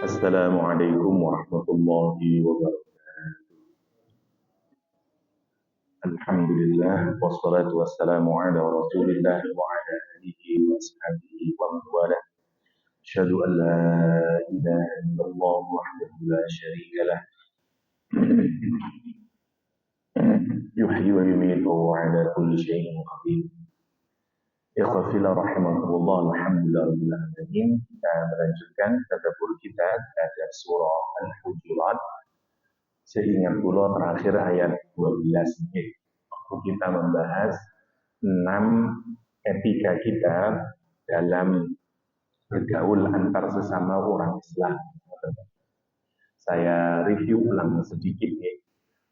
Assalamualaikum warahmatullahi wabarakatuh. Alhamdulillah wassalatu wassalamu ala Rasulillah wa ala alihi wa ashabihi wa man walah. Asyhadu an la ilaha illallah wahdahu la syarika lah. Yuhyi wa yumiitu wa ala kulli syai'in qadir. Ikhwafillah rahimakumullah, alhamdulillah rabbil alamin. Kita melanjutkan tadabbur kita terhadap surah Al-Hujurat. Seingat pula terakhir ayat 12 ini. Kita membahas 6 etika kita dalam bergaul antar sesama orang Islam. Saya review ulang sedikit ya.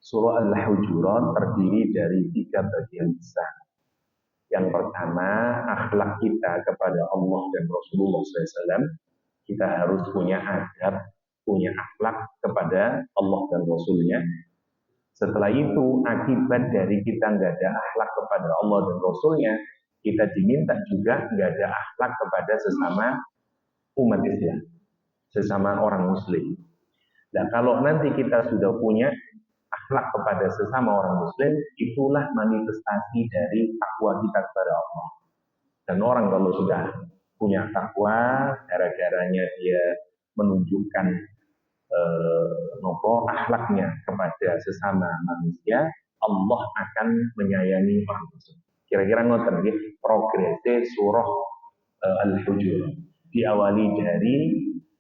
Surah Al-Hujurat terdiri dari 3 bagian besar. Yang pertama, akhlak kita kepada Allah dan Rasulullah SAW. Kita harus punya adab, punya akhlak kepada Allah dan Rasulnya. Setelah itu, akibat dari kita nggak ada akhlak kepada Allah dan Rasulnya, kita diminta juga nggak ada akhlak kepada sesama umat Islam, sesama orang Muslim. Dan kalau nanti kita sudah punya akhlak kepada sesama orang Muslim, itulah manifestasi dari takwa kita kepada Allah. Dan orang kalau sudah punya takwa, gara-garanya dia menunjukkan akhlaknya kepada sesama manusia, Allah akan menyayangi orang tersebut. Kira-kira ngoten nggih progresnya surah Al-Hujurat. Diawali dari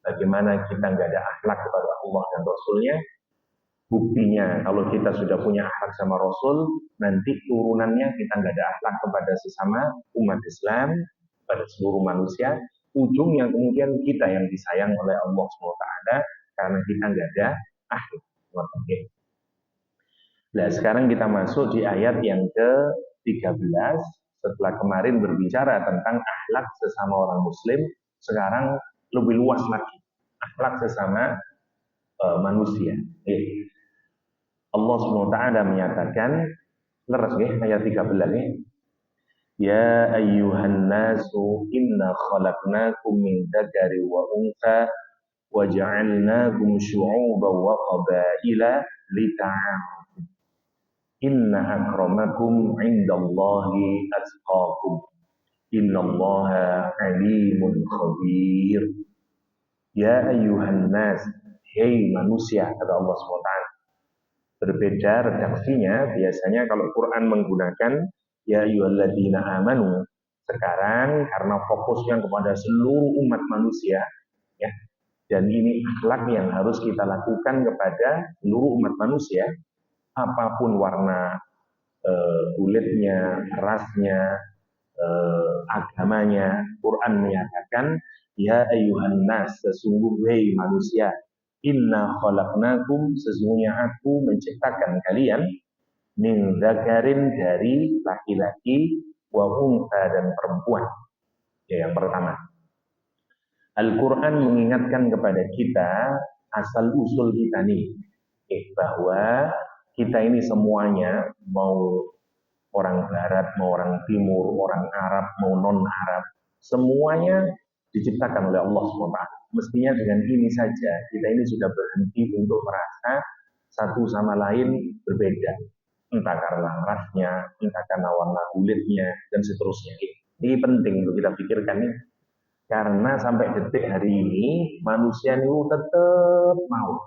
bagaimana kita nggak ada akhlak kepada Allah dan Rasulnya. Buktinya kalau kita sudah punya akhlak sama Rasul, nanti turunannya kita nggak ada akhlak kepada sesama umat Islam, pada seluruh manusia. Ujungnya kemudian kita yang disayang oleh Allah SWT karena kita nggak ada akhlak. Nah, sekarang kita masuk di ayat yang ke-13. Setelah kemarin berbicara tentang akhlak sesama orang Muslim, sekarang lebih luas lagi akhlak sesama manusia. Allah SWT menyatakan, leres ayat 13 Ya ayyuhan nasu inna khalaqnakum min dzakari wa untha wa ja'alnakum syu'uban wa qabaila lita'arafu. Inna akramakum 'indallahi atqakum. Innallaha 'alimun khabir. Ya ayyuhan nas, hei manusia, kata Allah SWT. Berbeda redaksinya, biasanya kalau Quran menggunakan ya ayyuhalladzina amanu. Sekarang karena fokusnya kepada seluruh umat manusia, ya, dan ini akhlak yang harus kita lakukan kepada seluruh umat manusia, apapun warna kulitnya, rasnya, agamanya. Quran menyatakan ya ayyuhan nas, sesungguhnya manusia, inna khalaqnakum, sesungguhnya aku menciptakan kalian min dzakarin, dari laki-laki, wa untha, dan perempuan. Ya, yang pertama, Al-Quran mengingatkan kepada kita asal usul kita nih, bahwa kita ini semuanya, mau orang Barat, mau orang Timur, orang Arab, mau non-Arab, semuanya diciptakan oleh Allah SWT. Mestinya dengan ini saja kita ini sudah berhenti untuk merasa satu sama lain berbeda, entah karena rasnya, entah karena warna kulitnya, dan seterusnya. Ini penting untuk kita pikirkan nih, karena sampai detik hari ini manusia itu tetap mau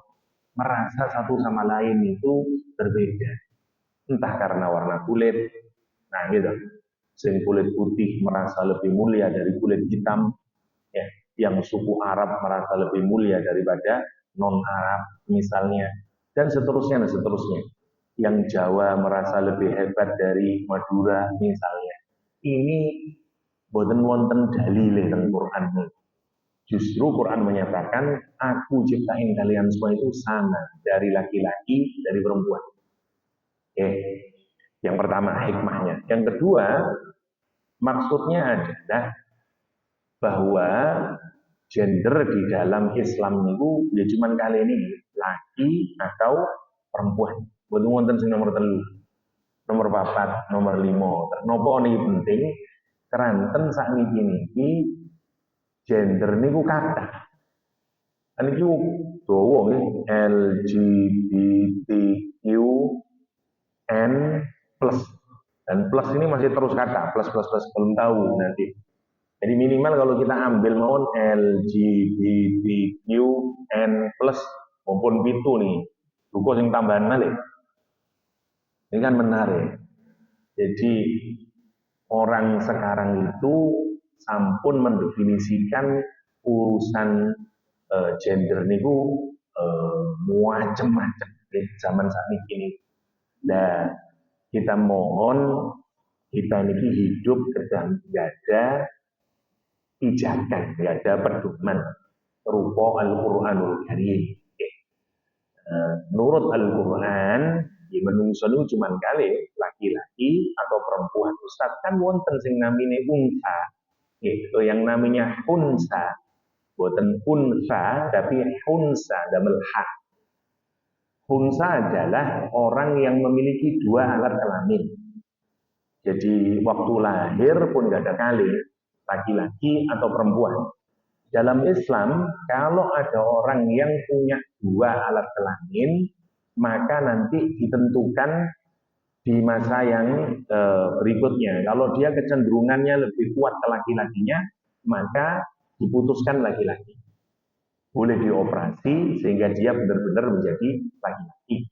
merasa satu sama lain itu berbeda, entah karena warna kulit. Nah gitu, sing kulit putih merasa lebih mulia dari kulit hitam, ya, yang suku Arab merasa lebih mulia daripada non-Arab misalnya, dan seterusnya dan seterusnya. Yang Jawa merasa lebih hebat dari Madura misalnya. Ini boten wonten dalile teng Quran. Justru Quran menyatakan aku ciptain kalian semua itu sama, dari laki-laki, dari perempuan. Yang pertama hikmahnya. Yang kedua, maksudnya adalah bahwa gender di dalam Islam itu ya cuma kali ini laki atau perempuan. Boten wonten sing nomor 3, nomor 4, nomor 5. Nopo niki penting? Keranten sakniki niki gender niku kathah. Kan itu dawa LGBTQN plus, dan plus ini masih terus kata plus plus plus, belum tahu nanti. Jadi minimal kalau kita ambil mohon LGBTQN plus maupun pitu nih, buku yang tambahan balik. Ini kan menarik. Jadi orang sekarang itu sampun mendefinisikan urusan gender niku macam-macam di zaman saat ini. Nah, kita mohon kita ini hidup sedang tidak ada pijakan, tidak ada pedoman rupa Al-Qur'anul Karim. Menurut Al-Qur'an, di menungso itu cuma kali laki-laki atau perempuan. Ustaz kan wonten sing namine unsa. Itu yang namanya hunsa. Bukan unsa, tapi hunsa damel ha. Hunsa adalah orang yang memiliki dua alat kelamin. Jadi waktu lahir pun gak ada kali, laki-laki atau perempuan. Dalam Islam, kalau ada orang yang punya dua alat kelamin, maka nanti ditentukan di masa yang berikutnya. Kalau dia kecenderungannya lebih kuat ke laki-lakinya, maka diputuskan laki-laki. Boleh dioperasi sehingga dia benar-benar menjadi laki-laki.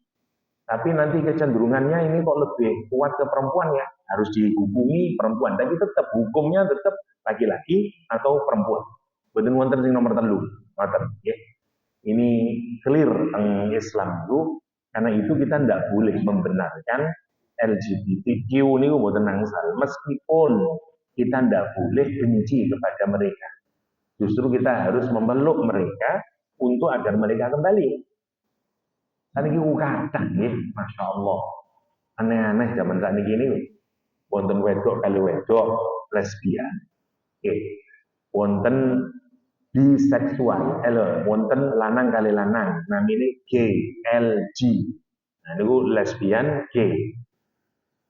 Tapi nanti kecenderungannya ini kok lebih kuat ke perempuan ya, harus dihukumi perempuan. Tapi tetap hukumnya tetap laki-laki atau perempuan. Betul wonten sing nomor 3. Ya. Ini clear tentang Islam itu, karena itu kita tidak boleh membenarkan LGBTQ ini mboten nangsal, meskipun kita tidak boleh benci kepada mereka. Justru kita harus memeluk mereka untuk agar mereka kembali. Kan iki kadang nggih, Masya Allah. Aneh-aneh zaman saat ini wonten wedok kali wedok lesbian. Nggih. Wonten biseksual, wonten lanang kali lanang, namanya gay, LG. Nah, niku lesbian, gay.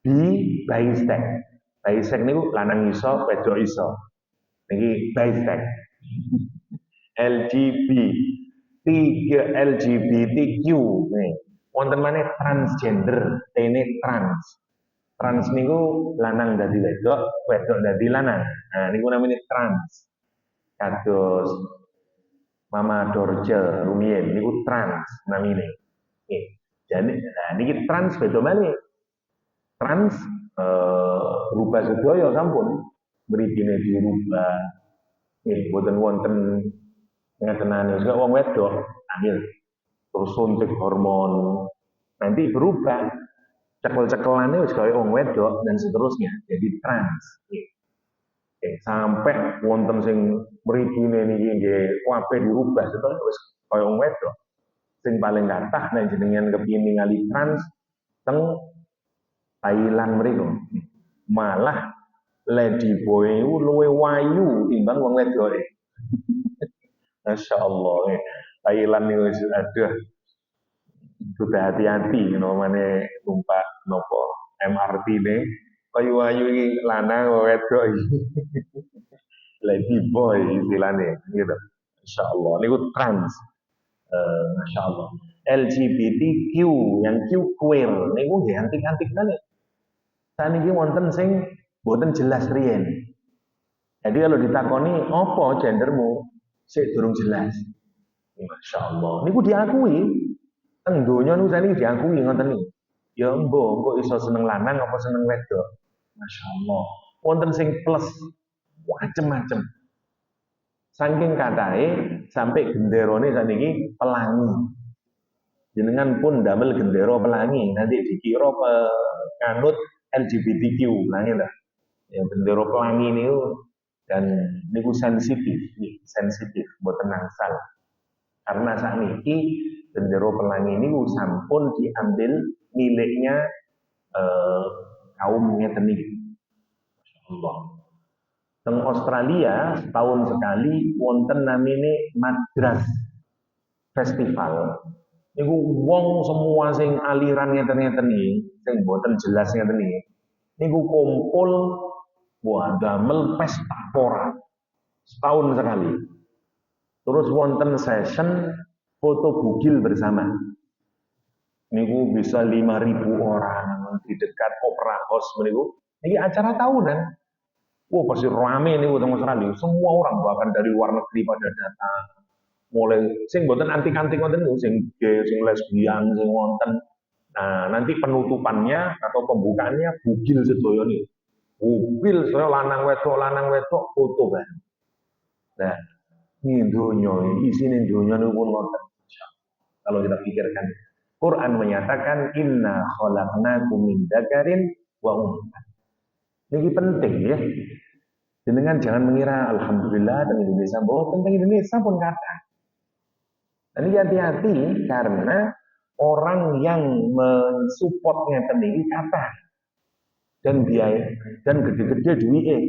Bisek. Bisek niku lanang iso, wedok iso. Niki bisek. LGB, 3 LGBTQ. Nih, wonten mana transgender, ini trans. Trans niku lanang dadi wedok, wedok dadi lanang. Nah, niku namanya trans. Kados Mama Dorce rumiyin niku trans namine. Nggih. Jadi nah niki trans beda malih. Trans rubah sedaya sampun mripine dirubah. Nggih, boten wonten ngatenane juga wong wedok akhir terus suntik hormon. Nanti berubah cekel-cekelane wis kaya wong wedok dan seterusnya jadi trans. Nggih. Sampai wonten sing mripine niki nggih kabeh dirubah setelah wis kaya wong wedok. Sing paling kathah nek jenengan kepengin ningali trans teng Thailand mriku. Malah lady boy itu luwe wayu timbang wong wedoke. Masya Allah. Thailand itu aduh sudah hati-hati namanya numpak nopo MRT nih. Wayu-wayu ini lanang wedok lady boy istilahnya gitu. Masya Allah, ini trans. Masya Allah. LGBTQ yang Q queer, ini gue antik-antik banget. Saat ini wonten sing boten jelas riyen. Jadi kalau ditakoni, apa gendermu? Sik durung jelas. Masya Allah. Ini gue diakui. Teng donya niku sakniki diakui ngoten niku. Ya mbok iso seneng lanang apa seneng wedok. Masya Allah. Wonten sing plus macem-macem. Saking katae sampai genderone sakniki pelangi. Jenengan pun damel gendera pelangi, nanti dikira penganut LGBTQ, nanti lah. Ya gendera pelangi niku dan niku sensitif, sensitif, mboten nangsal. Karena sakniki gendera pelangi niku sampun diambil miliknya kaum ngeten niki. Masyaallah. Teng Australia setahun sekali wonten namine Madras Festival. Niku wong semua sing aliran ngeten-ngeten iki, sing boten jelas ngeten iki. Niku kumpul damel pesta pora setahun sekali. Terus wonten session foto bugil bersama. Niku bisa 5.000 orang di dekat Opera House meniku. Ini acara tahunan. Wah pasti rame nih utang Australia. Semua orang bahkan dari luar negeri pada datang. Mulai sing boten antik-antik wonten niku sing gay, sing lesbian, sing wonten. Nah, nanti penutupannya atau pembukaannya bugil sedoyo nih. Bugil saya lanang wedok foto kan. Nah, ini dunia, isine dunia niku pun wonten. Kalau kita pikirkan, Quran menyatakan inna khalaqnakum min dzakarin wa untha. Ini penting ya. Jenengan jangan mengira alhamdulillah dan Indonesia bahwa tentang Indonesia pun kata. Dan hati-hati karena orang yang mensupport ngeten iki kata dan biaya dan gede-gede duitnya.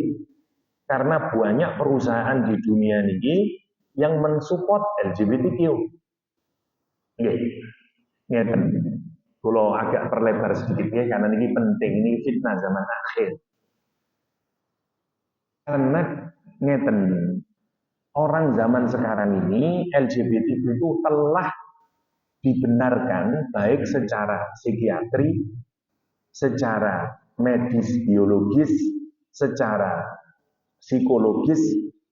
Karena banyak perusahaan di dunia ini yang mensupport LGBTQ. Nggih. Ngeten. Kalau agak perlebar sedikit ya karena ini penting, ini fitnah zaman akhir. Karena ngeten, orang zaman sekarang ini LGBTQ itu telah dibenarkan baik secara psikiatri, secara medis biologis, secara psikologis,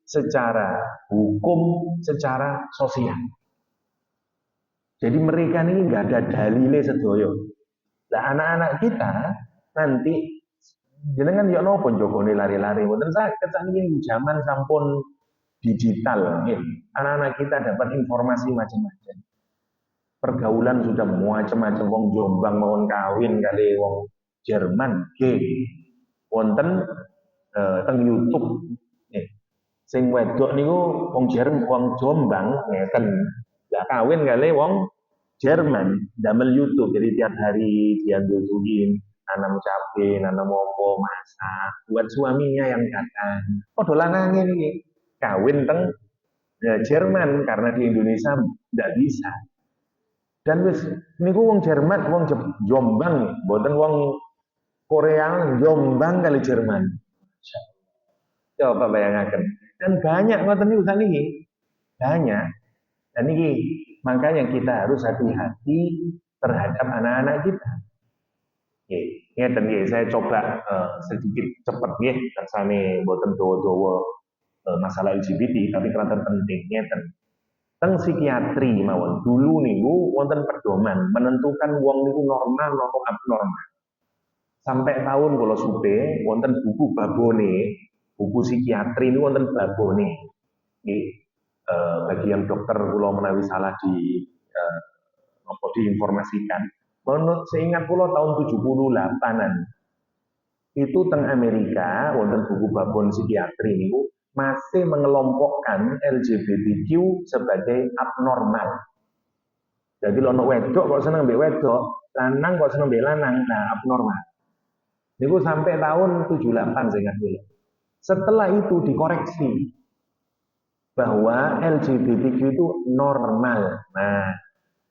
secara hukum, secara sosial. Jadi mereka ini nggak ada dalile sedoyo. Nah anak-anak kita nanti jenengan yo nopo jogone lari-lari mboten saged sakniki zaman sampun digital nggih. Anak-anak kita dapat informasi macam-macam. Pergaulan sudah macam-macam wong Jombang mau kawin kali wong Jerman nggih. Wonten teng YouTube nggih. Sing wedok niku wong Jombang ngeten. Lah kawin kali wong Jerman damel YouTube. Jadi tiap hari dia nunjukin nanam cabai, nanam opo, masak buat suaminya yang datang. Padha lanange niki kawin teng Jerman karena di Indonesia tidak bisa. Dan wis niku wong Jerman, wong Jombang, mboten wong Korea, Jombang kali Jerman. Coba bayangkan. Dan banyak ngoten niku saniki. Banyak. Dan ini makanya kita harus hati-hati terhadap anak-anak kita. Ngeten nggih, saya coba sedikit cepat nggih kersane mboten dawa-dawa masalah LGBT tapi kelihatan penting ngeten. Teng psikiatri mawon dulu niku wonten pedoman menentukan wong niku normal atau abnormal. Sampai tahun kula supe wonten buku babone, buku psikiatri niku wonten babone. Nggih, bagi yang dokter kula menawi salah di diinformasikan. Menurut seingat kula tahun 78-an itu teng Amerika wonten buku babon psikiatri niku masih mengelompokkan LGBTQ sebagai abnormal. Jadi lo wedok kok seneng mbek wedok, lanang kok seneng mbek lanang, nah abnormal. Niku sampai tahun 78 seingat kula. Setelah itu dikoreksi bahwa LGBTQ itu normal. Nah,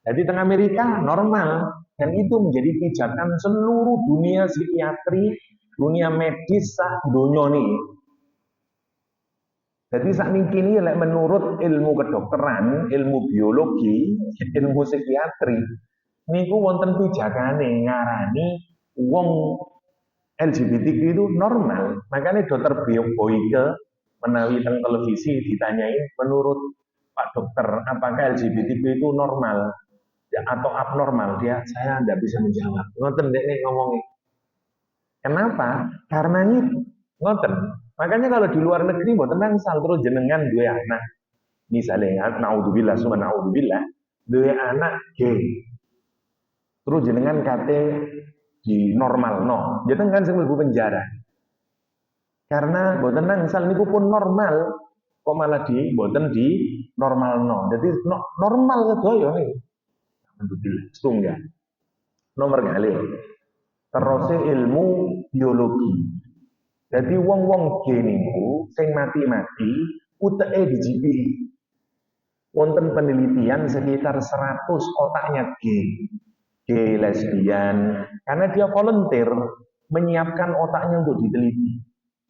jadi teng Amerika normal dan itu menjadi pijakan seluruh dunia psikiatri, dunia medis sak donya niki. Jadi sakniki ini menurut ilmu kedokteran, ilmu biologi, ilmu psikiatri, niku wonten pijakane ngarani wong LGBTQ itu normal. Makanya dokter Boyke menawi teng televisi ditanyain menurut Pak Dokter apakah LGBTQ itu normal ya, atau abnormal, saya tidak bisa menjawab. Ngoten nek ngomongin. Kenapa? Karena ini ngoten. Makanya kalau di luar negeri mboten nangsal terus jenengan duwe anak. Misalnya naudzubillah summa naudzubillah, duwe anak gay. Terus jenengan kate di normal no. Jenengan sing mlebu penjara. Karena mboten nangsal niku pun normal kok malah di mboten di normal no. Jadi normal sedaya niku. Alhamdulillah, setunggal. Nomor kali. Terus ilmu biologi. Jadi wong-wong gay niku sing mati-mati uteke dijipi. Wonten penelitian sekitar 100 otaknya gay. Gay, lesbian, karena dia volunteer menyiapkan otaknya untuk diteliti.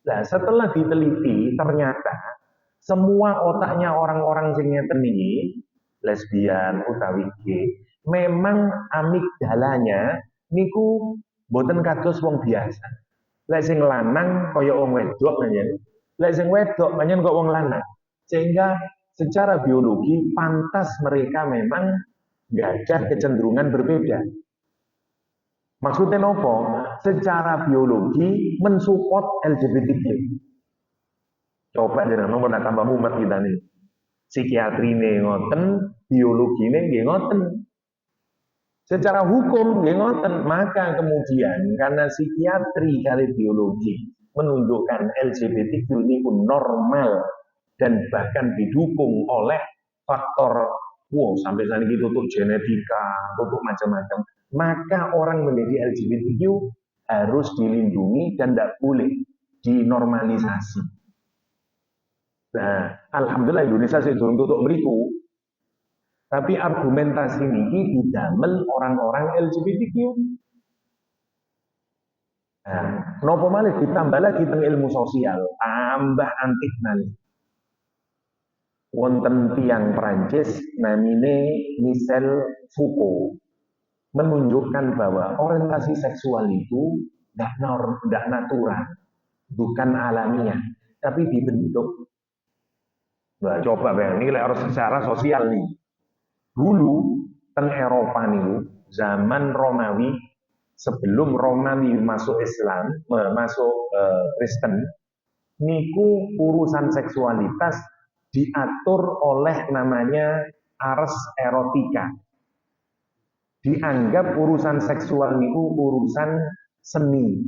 Nah, setelah diteliti ternyata Semua otaknya orang-orang sing ngeten iki, lesbian utawi gay, memang amigdalanya niku boten kados wong biasa. Lek sing lanang kaya wong wedok panjen. Lek sing wedok panjen kok wong lanang. Sehingga secara biologi pantas mereka memang gajah kecenderungan berbeda. Maksudnya nopo? Secara biologi mensupport LGBTQ. Coba jangan nomor nak tambah mumet kita nih. Psikiatri nih ngoten, biologi nih ngoten. Secara hukum nggih ngoten, maka kemudian karena psikiatri kali biologi menunjukkan LGBTQ ini normal dan bahkan didukung oleh faktor sampai saat ini tutup genetika, tutup macam-macam, maka orang menjadi LGBTQ harus dilindungi dan tidak boleh dinormalisasi. Nah, alhamdulillah Indonesia sih durung tutup mriku. Tapi argumentasi ini didamel orang-orang LGBTQ. Nah, nopo malih ditambah lagi teng ilmu sosial, tambah antik malih. Wonten tiang Prancis namine Michel Foucault menunjukkan bahwa orientasi seksual itu tidak natural, bukan alamiah, tapi dibentuk. Nah, coba bayangin, ini harus secara sosial nih. Dulu teng Eropa nih, zaman Romawi, sebelum Romawi masuk Islam, masuk Kristen, niku urusan seksualitas diatur oleh namanya ars erotika. Dianggap urusan seksual niku urusan seni.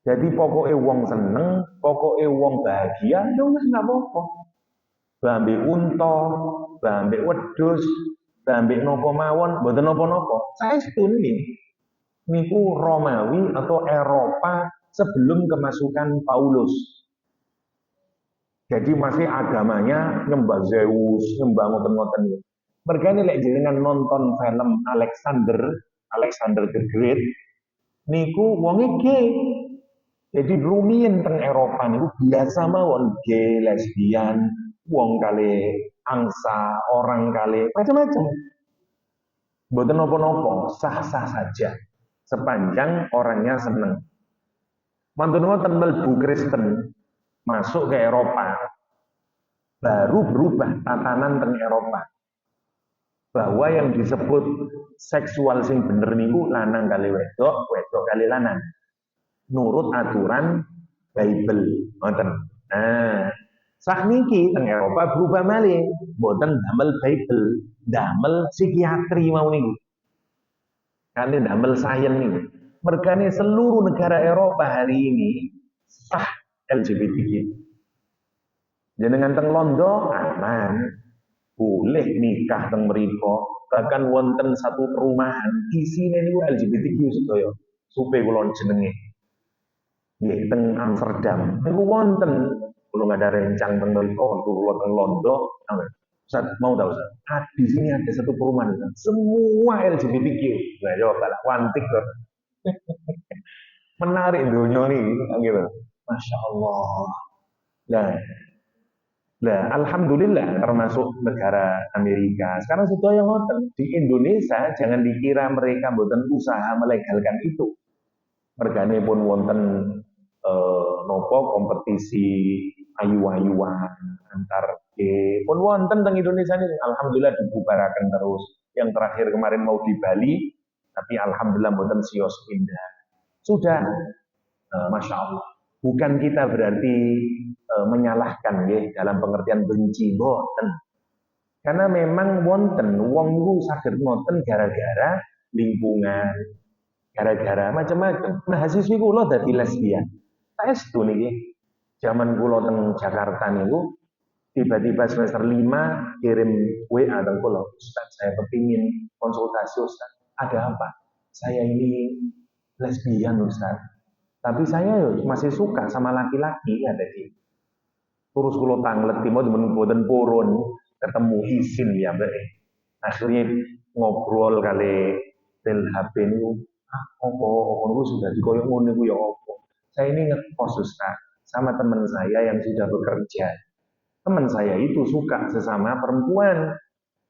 Jadi pokoknya wong seneng, pokoknya wong bahagia, ya wis nggak apa-apa. Bambe unta, bambe wedhus, bambe nopo mawon, mboten nopo-nopo. Saestu niku Romawi atau Eropa sebelum kemasukan Paulus. Jadi masih agamanya nyembah Zeus, nyembah ngoten-ngoten. Mereka ini lek jenengan nonton film Alexander the Great, niku wonge gay. Jadi rumiyin teng Eropa niku biasa mawon gay, lesbian, wong kali angsa, orang kali macam-macam. Mboten nopo-nopo, sah-sah saja sepanjang orangnya seneng. Mantun ngoten mlebu Kristen masuk ke Eropa, baru berubah tatanan teng Eropa. Bahwa yang disebut seksual sing bener niku lanang kali wedok, wedok kali lanang. Nurut aturan Bible, ngoten. Nah, sakniki teng Eropa berubah malih, boten damel Bible, damel psikiatri mau niku. Kali damel sains niku. Mergane seluruh negara Eropa hari ini sah LGBTQ. Jenengan teng Londo aman, boleh nikah teng mriko, bahkan wonten satu perumahan isine niku LGBTQ sedaya. Supe kula jenenge. Nggih teng Amsterdam. Niku wonten kula nggak ada rencang teng mriko, kula teng Londo. Ustaz, mau tahu Ustaz? Di sini ada satu perumahan, Ustaz. Semua LGBTQ. Nah, coba lah, wantik kok. Menarik dunia ini, gitu. Masya Allah. Nah, alhamdulillah termasuk negara Amerika. Sekarang sudah yang ngoten di Indonesia jangan dikira mereka mboten usaha melegalkan itu. Mergane pun wonten nopo kompetisi ayu-ayuan antar pun wonten teng Indonesia ini alhamdulillah dibubarakan terus. Yang terakhir kemarin mau di Bali, tapi alhamdulillah mboten sios pindah. Sudah, masya Allah. Bukan kita berarti menyalahkan ya dalam pengertian benci boten. Karena memang wonten wong niku saged ngoten gara-gara lingkungan, gara-gara macam-macam. Mahasiswi kula dadi lesbian. Saestu niki. Zaman kula teng Jakarta niku tiba-tiba semester 5 kirim WA teng kula, Ustaz saya kepingin konsultasi Ustaz. Ada apa? Saya ini lesbian Ustaz. Tapi saya masih suka sama laki-laki ya tadi. Terus kula tanglet timo mboten purun ketemu isin ya Mbak. Akhirnya ngobrol kali tel HP niku, opo sudah dikoyok ngono niku ya opo. Saya ini ngekos Ustaz sama teman saya yang sudah bekerja. teman saya itu suka sesama perempuan.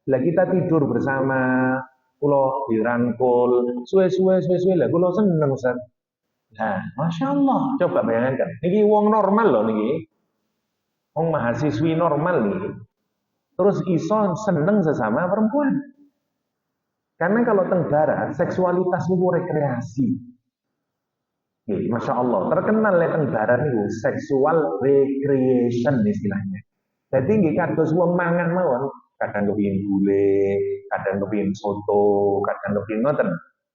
Lah kita tidur bersama, kulo dirangkul, suwe-suwe lah kulo seneng Ustaz. Nah, Masya Allah, coba bayangkan. Niki wong normal loh niki, wong mahasiswi normal nih. Terus iso seneng sesama perempuan. Karena kalau teng barat, seksualitas itu rekreasi. Masya Allah, terkenal ya teng barat itu seksual recreation istilahnya. Jadi nggih kados wong mangan mawon, kadang kepengin gule, kadang kepengin soto, kadang kepengin ngoten.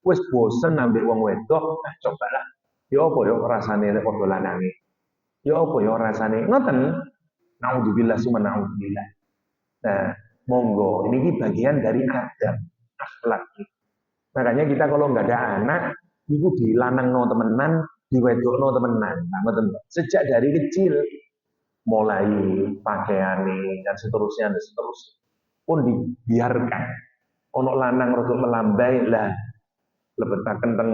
Wis bosen ambek wong wedok, nah cobalah. Ya apa ya rasane nek padha lanange. Ya apa ya rasane ngoten. Naudzubillah summa naudzubillah. Nah, monggo ini bagian dari adab akhlak. Makanya kita kalau nggak ada anak, itu dilanang no temenan, diwedok no temenan. Nah, sejak dari kecil mulai pakaian dan seterusnya pun dibiarkan ono lanang rodok melambai lah lebetaken teng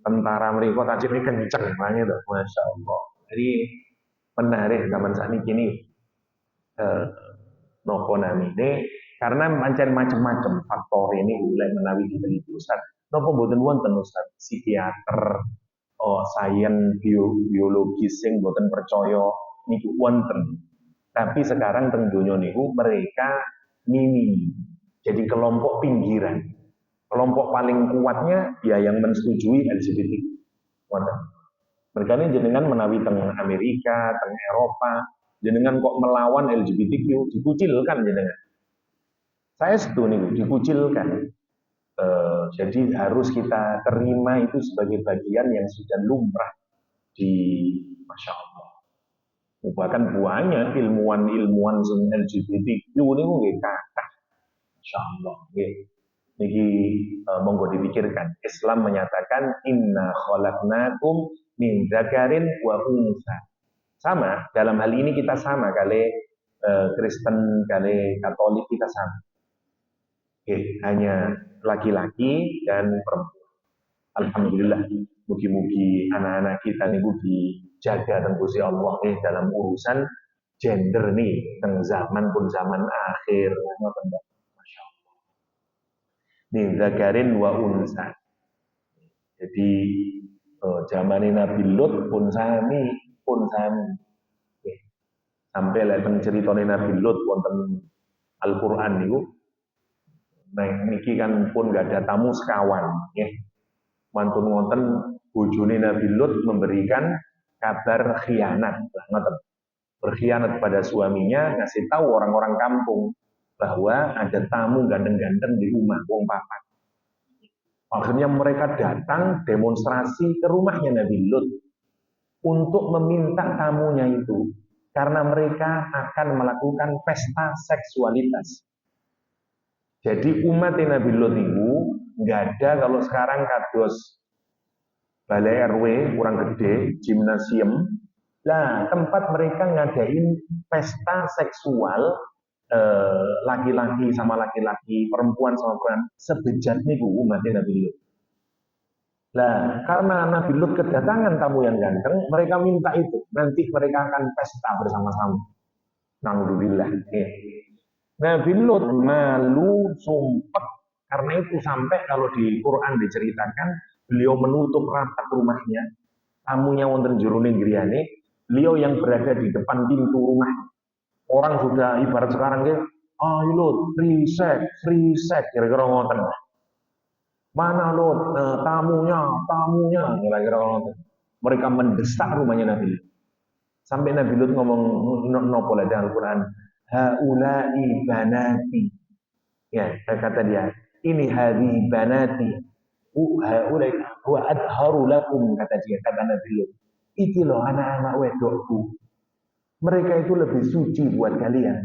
tentara mereka tadi ini kenceng banget tuh Masya Allah. Jadi menarik zaman saat ini nopo namine karena macam-macam faktor ini mulai menawi diteliti Ustaz. Nopo mboten wonten Ustaz psikiater sains biologis sing mboten percaya niku wonten. Tapi sekarang teng donya niku mereka mini. Jadi kelompok pinggiran. Kelompok paling kuatnya ya yang mensetujui LGBT. Wonten. Mereka ini jenengan menawi teng Amerika, teng Eropa, jenengan kok melawan LGBTQ, dikucilkan jenengan. Saya setuju nih, dikucilkan. Jadi harus kita terima itu sebagai bagian yang sudah lumrah di Masya Allah. Bahkan banyak ilmuwan-ilmuwan LGBTQ ini nggih kathah. Masya Allah. Niki monggo dipikirkan. Islam menyatakan inna khalaqnakum min dzakarin wa unsa. Sama, dalam hal ini kita sama kali Kristen, kali Katolik kita sama. Hanya laki-laki dan perempuan. Alhamdulillah, mugi-mugi anak-anak kita nih dijaga dan Gusti Allah dalam urusan gender nih, teng zaman pun zaman akhir. Masya Allah. Nih zakarin wa unsa. Jadi zaman Nabi Lut pun sami. Sampai lewat cerita Nabi Lut wonten Al-Qur'an niku. Nah, niki kan pun gak ada tamu sekawan, ya. Mantun wonten bojone Nabi Lut memberikan kabar khianat, berkhianat pada suaminya, ngasih tahu orang-orang kampung bahwa ada tamu ganteng-ganteng di rumah wong papat. Akhirnya mereka datang demonstrasi ke rumahnya Nabi Lut untuk meminta tamunya itu karena mereka akan melakukan pesta seksualitas. Jadi umat Nabi Lut itu nggak ada kalau sekarang kados balai RW kurang gede, gimnasium. Nah, tempat mereka ngadain pesta seksual laki-laki sama laki-laki, perempuan sama perempuan, sebejat niku umat Nabi Lut. Nah, karena Nabi Lut kedatangan tamu yang ganteng, mereka minta itu. Nanti mereka akan pesta bersama-sama. Alhamdulillah. Nabi Lut malu, sumpah, karena itu sampai kalau di Quran diceritakan, beliau menutup rapat rumahnya, tamunya wonten jroning griyane, beliau yang berada di depan pintu rumah. Orang sudah ibarat sekarang ya, ayo Lut, free sex, kira-kira ngoten. Mana Lut, tamunya, kira-kira ngoten. Mereka mendesak rumahnya Nabi Lut. Sampai Nabi Lut ngomong nopo di Al-Quran, haula'i banati. Ya, kata dia, ini hadhi banati. Haula'i wa adharu lakum, kata dia, kata Nabi Lut. Iki loh anak-anak wedokku. Mereka itu lebih suci buat kalian.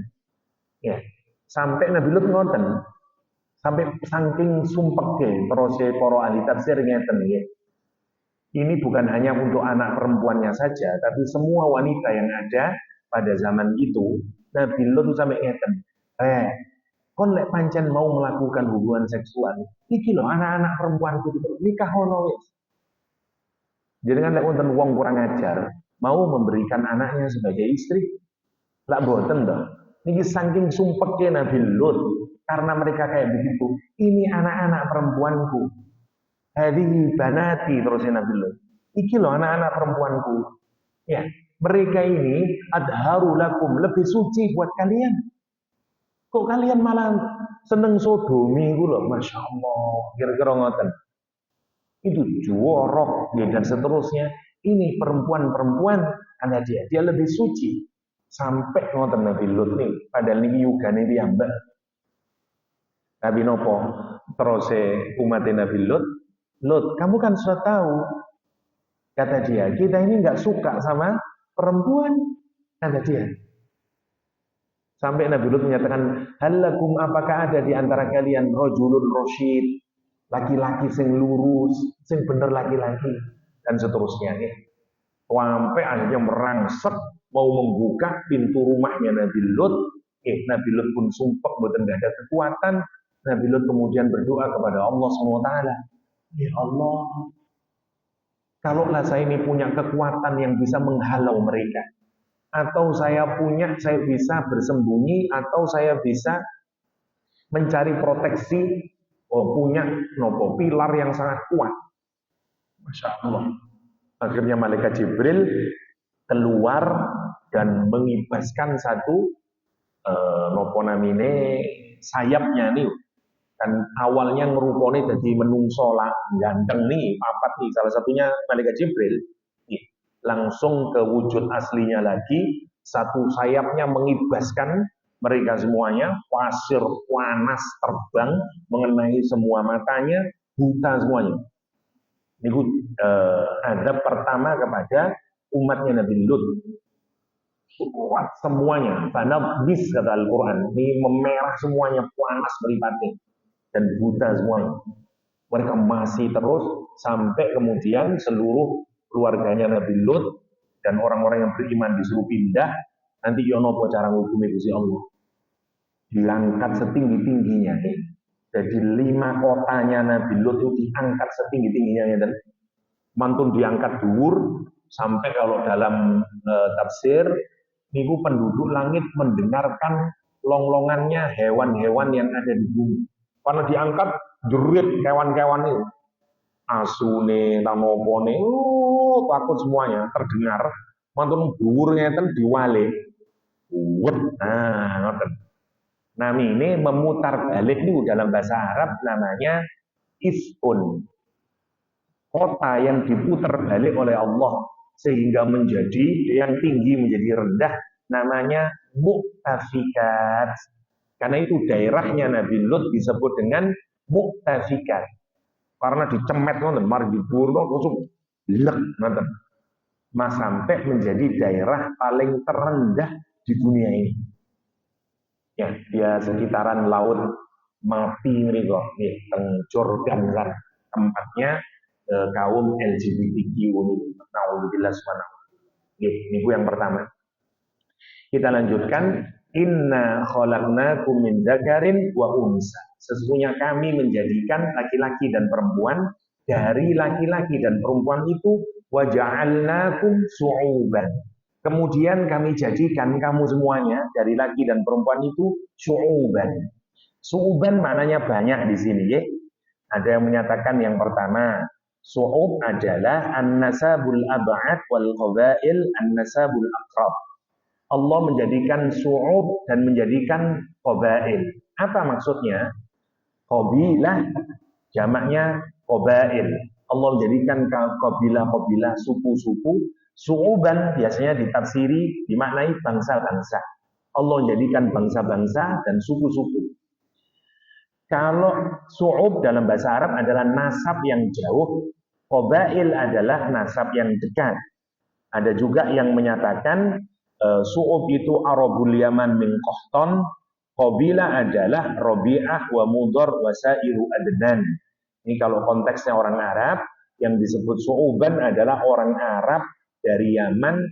Ya, sampai Nabi Lut ngoten. Sampai saking sumpek terus para ahli tafsir ngeten ya. Ini bukan hanya untuk anak perempuannya saja, tapi semua wanita yang ada pada zaman itu, Nabi Lut sampai ngeten. Kon lek pancen mau melakukan hubungan seksual, iki lho anak-anak perempuanku itu nikah ono wis. Jadi kan lek wonten wong kurang ajar, mau memberikan anaknya sebagai istri, lak boten toh. Niki saking sumpeknya Nabi Lut karena mereka kayak begitu. Ini anak-anak perempuanku. Hadihi banati terusnya Nabi Lut. Iki loh anak-anak perempuanku. Ya, mereka ini adharu lakum lebih suci buat kalian. Kok kalian malah seneng sodomi itu loh, masya Allah. Kira-kira ngoten. Itu jorok ya, dan seterusnya. Ini perempuan-perempuan karena dia lebih suci sampai ngoten Nabi Lut nih. Padahal ini yugane piyambak. Nabi nopo terus umat Nabi Lut, Lut, kamu kan sudah tahu, kata dia, kita ini nggak suka sama perempuan, kata dia. Sampai Nabi Lut menyatakan, halakum apakah ada di antara kalian rojulun rosyid, laki-laki sing lurus, sing bener laki-laki, dan seterusnya. Sampai akhirnya merangsek mau membuka pintu rumahnya Nabi Lut. Nabi Lut pun sumpah betul nggak ada kekuatan. Nabi Lut kemudian berdoa kepada Allah SWT. Ya Allah, kalaulah saya ini punya kekuatan yang bisa menghalau mereka, atau saya bisa bersembunyi, atau saya bisa mencari proteksi, punya pilar yang sangat kuat. Masya Allah. Akhirnya malaikat Jibril keluar dan mengibaskan satu sayapnya nih. Dan awalnya ngerupone jadi menungso lah ganteng nih, papat nih, salah satunya malaikat Jibril. Langsung ke wujud aslinya lagi, satu sayapnya mengibaskan mereka semuanya, pasir panas terbang mengenai semua matanya, buta semuanya. Ini adab pertama kepada umatnya Nabi Lut. Kuat semuanya, karena bis kata Al-Quran, ini memerah semuanya, panas meripatnya, dan buta semuanya. Mereka masih terus sampai kemudian seluruh keluarganya Nabi Lut dan orang-orang yang beriman disuruh pindah. Nanti yono cara ngukumi Gusti Allah. Diangkat setinggi-tingginya. Jadi 5 kotanya Nabi Lut itu diangkat setinggi-tingginya, dan mantun diangkat dhuwur sampai kalau dalam tafsir niku penduduk langit mendengarkan longlongannya hewan-hewan yang ada di bumi. Karena diangkat jerit kewan-kewan itu, asune, tanopone, takut semuanya terdengar. Mantun dhuwurnya kan diwale. Nah, ini memutar balik itu dalam bahasa Arab namanya if'un. Kota yang diputar balik oleh Allah sehingga menjadi yang tinggi menjadi rendah namanya mu'tafikat. Karena itu daerahnya Nabi Lut disebut dengan mu'tafikat. Karena dicemet nonton, mari dibur langsung lek nonton. Mas sampai menjadi daerah paling terendah di dunia ini. Ya, dia sekitaran laut mati mereka, Jordan kan tempatnya kaum LGBTQ ini. Naudzubillah subhanahu. Ini yang pertama. Kita lanjutkan. Inna khalaqnakum min dzakarin wa unsa. Sesungguhnya kami menjadikan laki-laki dan perempuan, dari laki-laki dan perempuan itu wa ja'alnakum syu'uban. Kemudian kami jadikan kamu semuanya dari laki dan perempuan itu syu'uban. Syu'uban maknanya banyak di sini, ya. Ada yang menyatakan yang pertama, syu'ub adalah an-nasabul ab'ad wal qabail an-nasabul aqrab. Allah menjadikan syu'ub dan menjadikan qabail. Apa maksudnya? Qabilah jamaknya qabail. Allah menjadikan qabilah-qabilah, suku-suku. Syu'uban biasanya ditafsiri dimaknai bangsa-bangsa. Allah menjadikan bangsa-bangsa dan suku-suku. Kalau syu'ub dalam bahasa Arab adalah nasab yang jauh, qabail adalah nasab yang dekat. Ada juga yang menyatakan syu'ub itu Arabul Yaman min Qahtan, qabilah adalah Rabi'ah wa Mudhar wa Sa'iru Adnan. Ini kalau konteksnya orang Arab, yang disebut syu'uban adalah orang Arab dari Yaman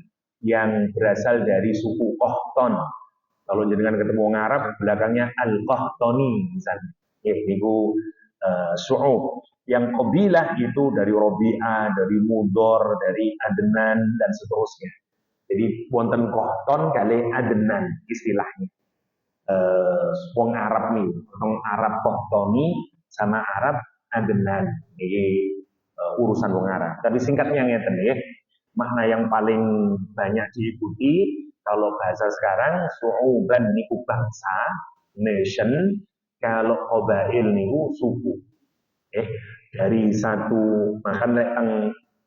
yang berasal dari suku Qahtan. Kalau jenengan ketemu orang Arab, belakangnya Al-Qahtani misalnya. Itu syu'ub. Yang qabilah itu dari Rabi'ah, dari Mudhar, dari Adnan dan seterusnya. Jadi wonten Qahtan kali Adnan istilahnya. wong Arab nih, wong Arab Kohtoni sama Arab Adenan. Ini urusan wong Arab. Tapi singkatnya ngeten ya, makna yang paling banyak diikuti kalau bahasa sekarang su'uban niku bangsa, nation, kalau qabail niku suku. Dari satu makan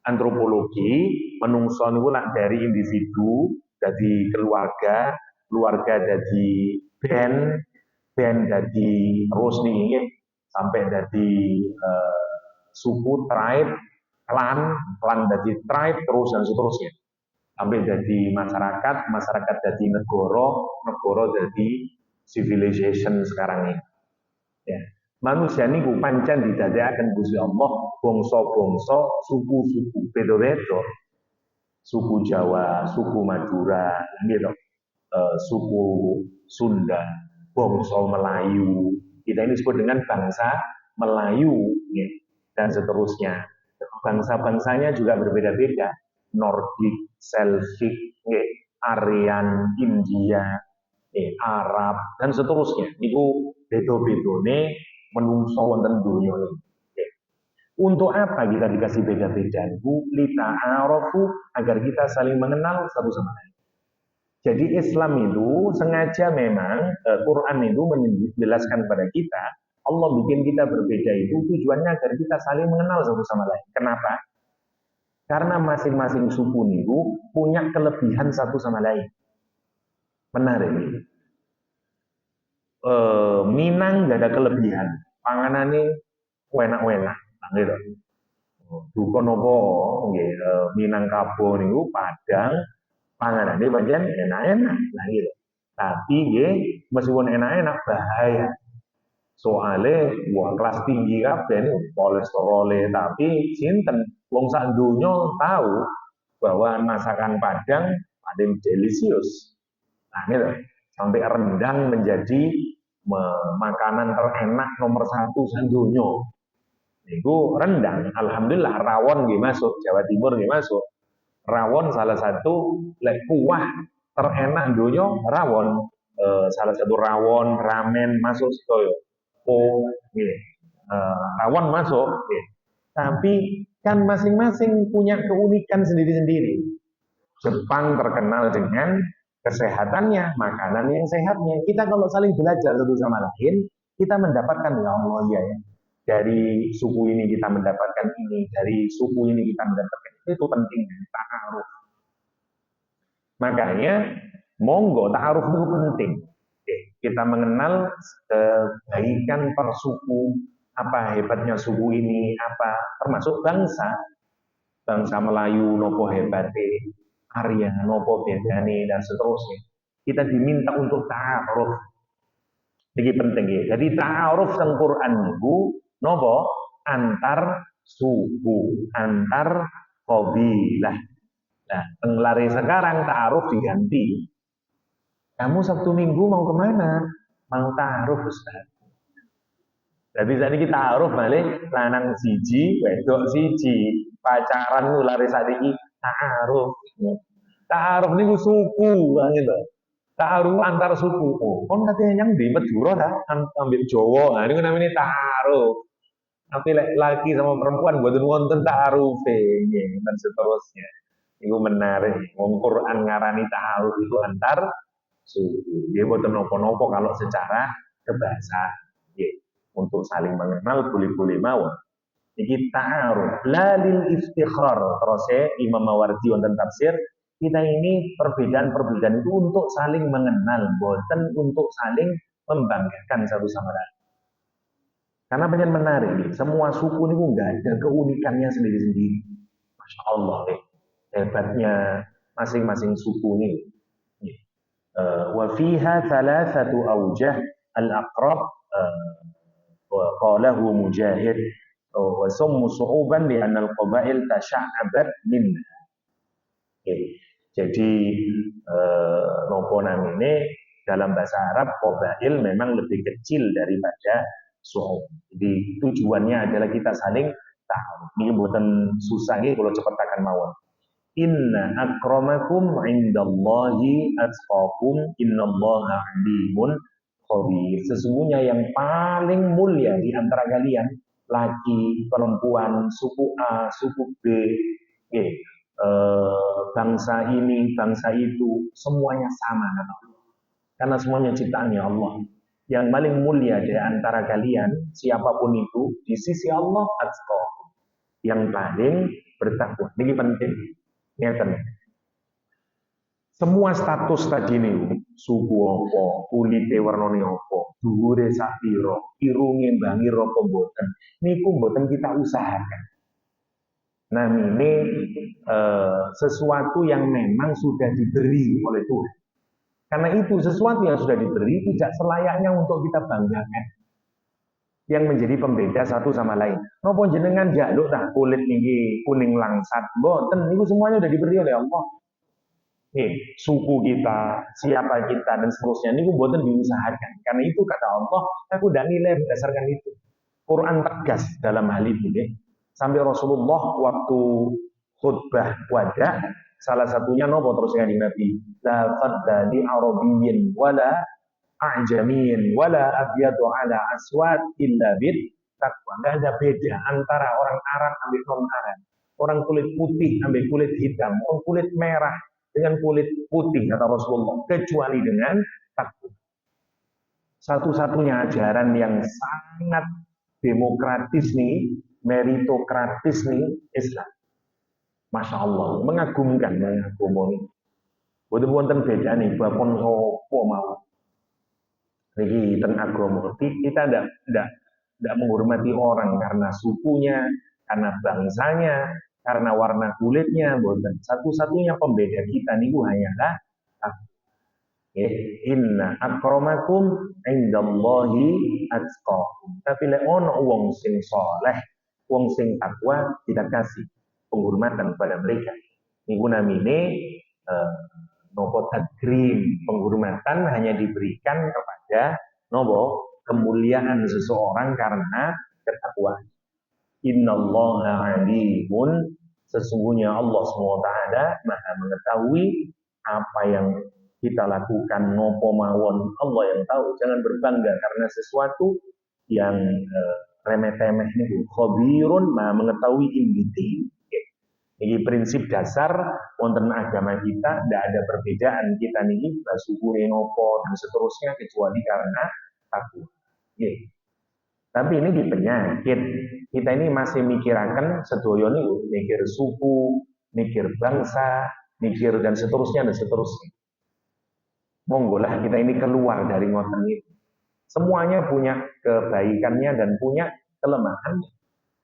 antropologi menungso niku lah dari individu, dari keluarga, keluarga dari band, band dari terus nih sampai dari suku, tribe, klan, klan dari tribe terus dan seterusnya. Sampai jadi masyarakat, masyarakat jadi negara, negara jadi civilization sekarang ini. Ya. Manusia niku pancen didadekaken Gusti Allah bangsa-bangsa, suku-suku beda-beda. Suku Jawa, suku Madura, gitu. Suku Sunda, bangsa Melayu. Kita ini disebut dengan bangsa Melayu, ya, dan seterusnya. Bangsa-bangsanya juga berbeda-beda. Nordik, Celtic, ya, Aryan, India, ya, Arab, dan seterusnya. Itu beda-bedane menungso wonten dunia ini. Ya. Untuk apa kita dikasih beda-beda? Lita'arofu, agar kita saling mengenal satu sama lain. Jadi Islam itu sengaja memang Quran itu menjelaskan kepada kita, Allah bikin kita berbeda itu tujuannya agar kita saling mengenal satu sama lain. Kenapa? Karena masing-masing suku itu punya kelebihan satu sama lain. Menarik ini. Minang gak ada kelebihan, panganane enak-enak, gitu. Dukun apa nggih, Minangkabau niku Padang panganane pancen enak-enak, nah gitu. Tapi nggih meskipun enak-enak bahaya. Soale wong kelas tinggi kabeh kolesterole, tapi sinten wong sak donya tahu bahwa masakan Padang paling delisius. Nah gitu. Sampai rendang menjadi makanan terenak nomor satu sedunia. Itu rendang, alhamdulillah rawon nggih masuk, Jawa Timur nggih masuk. Rawon salah satu kuah terenak dunia rawon. Salah satu rawon, ramen masuk sedaya. Rawon masuk. Tapi kan masing-masing punya keunikan sendiri-sendiri. Jepang terkenal dengan kesehatannya, makanan yang sehatnya. Kita kalau saling belajar satu sama lain, kita mendapatkan ya Allah ya. Dari suku ini kita mendapatkan ini, dari suku ini kita mendapatkan itu penting ta'aruf. Makanya monggo ta'aruf itu penting. Kita mengenal kebaikan per suku, apa hebatnya suku ini, apa termasuk bangsa. Bangsa Melayu nopo hebate, Arya, nopo bedane dan seterusnya. Kita diminta untuk ta'aruf. Ini penting ya. Jadi ta'aruf teng Quran niku nopo antar suku, antar qabilah. Nah, tenglari sekarang ta'aruf diganti. Kamu Sabtu Minggu mau kemana? Mau ta'aruf Ustaz. Jadi saat ini kita ta'aruf balik lanang siji, wedok siji, pacaran lari saat ini ta'aruf. Ta'aruf ini suku, gitu. Ta'aruf antar suku. Oh, kon katanya yang di Madura dah, ambil Jawa. Nah, ini namanya ta'aruf. Tapi laki sama perempuan buat wonten ta'aruf dan seterusnya. Itu menarik. Quran ngarani ta'aruf itu antar suku. Dia buat nopo-nopo kalau secara kebahasaan. Untuk saling mengenal boleh-boleh mawon. Iki ta'aruf lalil iftikhar. Terus Imam Mawardi wonten tafsir, kita ini perbedaan-perbedaan itu untuk saling mengenal, bukan untuk saling membanggakan satu sama lain. Karena banyak menarik, semua suku ini nggak ada keunikannya sendiri-sendiri. Masya Allah, hebatnya masing-masing suku ini. Wa fiha thalathatu awjah al-aqrab qalahu Mujahid wa summu su'uban li anna al-qabail tasha'abat minha. Jadi nopo namine dalam bahasa Arab qabail memang lebih kecil daripada su'ub. Jadi tujuannya adalah kita saling tahu. Ini buatan susah ini kalau cepat akan mawon. Inna akramakum indallahi atqakum innallaha alimun khabir. Sesungguhnya yang paling mulia di antara kalian, laki, perempuan, suku A, suku B, okay, bangsa ini, bangsa itu, semuanya sama. Karena semuanya ciptaannya Allah. Yang paling mulia di antara kalian, siapapun itu, di sisi Allah, atqakum. Yang paling bertakwa. Ini penting. Ngeten. Semua status tadi ini, suku apa, kulite warnane apa, dhuwure sak pira, irunge mbangi apa mboten, niku mboten kita usahakan. Nah, ini sesuatu yang memang sudah diberi oleh Tuhan. Karena itu sesuatu yang sudah diberi tidak selayaknya untuk kita banggakan. Yang menjadi pembeda satu sama lain. Napa jenengan jaluk tah kulit niki kuning langsat, mboten, niku semuanya sudah diberi oleh Allah. Suku kita, siapa kita, dan seterusnya ini buatan diusahakan. Karena itu kata Allah, aku tidak nilai berdasarkan itu. Quran tegas dalam hal itu. Sampai Rasulullah waktu khutbah wada, salah satunya nopo terus dengan Nabi, la fadda li arabiyyin wala a'jamiyyin wala abyadu ala aswad illa bid taqwa. Tidak ada beda antara orang Arab ambil non Arab, orang kulit putih ambil kulit hitam, orang kulit merah dengan kulit putih kata Rasulullah, kecuali dengan takwa. Satu-satunya ajaran yang sangat demokratis nih, meritokratis nih, Islam. Masya Allah, mengagumkan agama ini. Boten wonten beda nih, bakon sopo mau. Niki ten agama, kita tidak menghormati orang karena sukunya, karena bangsanya, karena warna kulitnya, boten. Satu-satunya pembeda kita niku hanyalah inna akramakum indallahi atqakum. Tapi lek ono wong sing saleh, wong sing takwa, kita kasih penghormatan kepada mereka. Niku namine nopo tadgrim, penghormatan hanya diberikan kepada nopo kemuliaan seseorang karena ketakwaan. Innallaha alimun, sesungguhnya Allah SWT maha mengetahui apa yang kita lakukan, nopo mawon, Allah yang tahu. Jangan berbangga karena sesuatu yang remeh-temeh ini. Khabirun, maha mengetahui inditi. Ini prinsip dasar wonten agama kita, tidak ada perbedaan kita nih basuhure nopo dan seterusnya kecuali karena takwa. Tapi ini di penyakit. Kita ini masih mikirakan sedoyo nih, mikir suku, mikir bangsa, mikir dan seterusnya dan seterusnya. Monggo lah kita ini keluar dari ngoten itu. Semuanya punya kebaikannya dan punya kelemahannya.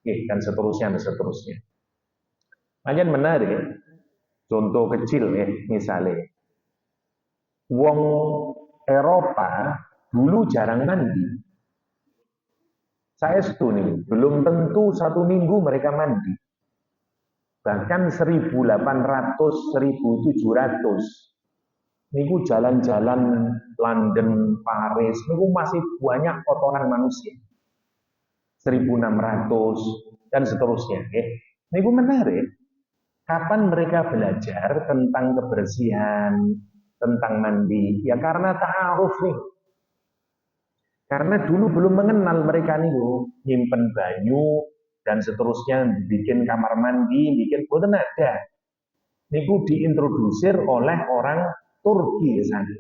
Dan seterusnya dan seterusnya. Makanya menarik. Contoh kecil misalnya. Wong Eropa dulu jarang mandi. Saya setuju, belum tentu 1 minggu mereka mandi. Bahkan 1800, 1700. Niku jalan-jalan London, Paris, niku masih banyak kotoran manusia. 1600 dan seterusnya. Niku menarik. Kapan mereka belajar tentang kebersihan, tentang mandi? Ya karena ta'aruf nih. Karena dulu belum mengenal mereka nih, nyimpen banyu dan seterusnya, bikin kamar mandi, bikin boten ada. Niku diintrodusir oleh orang Turki sana.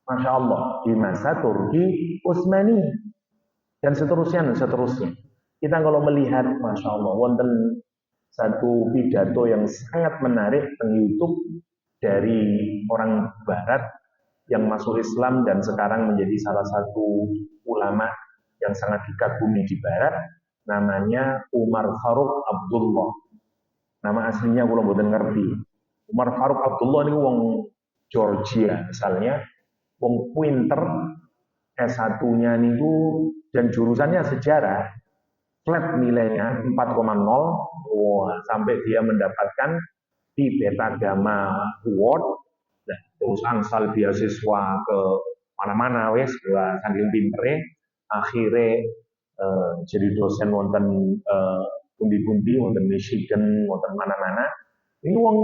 Masya Allah, di masa Turki Utsmani dan seterusnya dan seterusnya. Kita kalau melihat, Masya Allah, wonten satu pidato yang sangat menarik di YouTube dari orang Barat yang masuk Islam dan sekarang menjadi salah satu ulama yang sangat dikagumi di Barat, namanya Umar Faruk Abdullah. Nama aslinya kalau mboten ngerti. Umar Faruk Abdullah ini wong Georgia misalnya, wong pinter, S1-nya niku dan jurusannya sejarah, flat nilainya 4,0, sampai dia mendapatkan Tibet Agama Award. Nah, terus angsal beasiswa ke mana-mana wes, saking pintere, akhirnya jadi dosen wonten pundi-pundi, wonten Michigan, wonten mana-mana. Ini wong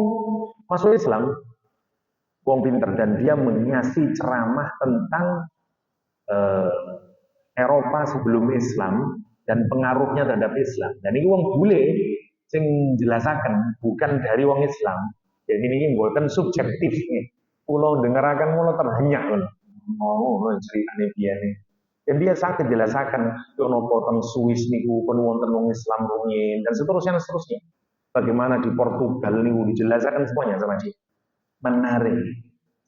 masuk Islam, wong pinter, dan dia mengasih ceramah tentang eh, Eropa sebelum Islam dan pengaruhnya terhadap Islam. Dan ini wong bule sing jelasaken bukan dari wong Islam. Jadi ini bukan subjektif nih. Pulau dengerakan mulo terhenyak kan. Oh, ceritane dia nih. Dan dia sakit jelasakan ono potong Swiss niku pun wonten wong Islam rumiyin dan seterusnya. Bagaimana di Portugal niku dijelaskan semuanya sama dia. Menarik.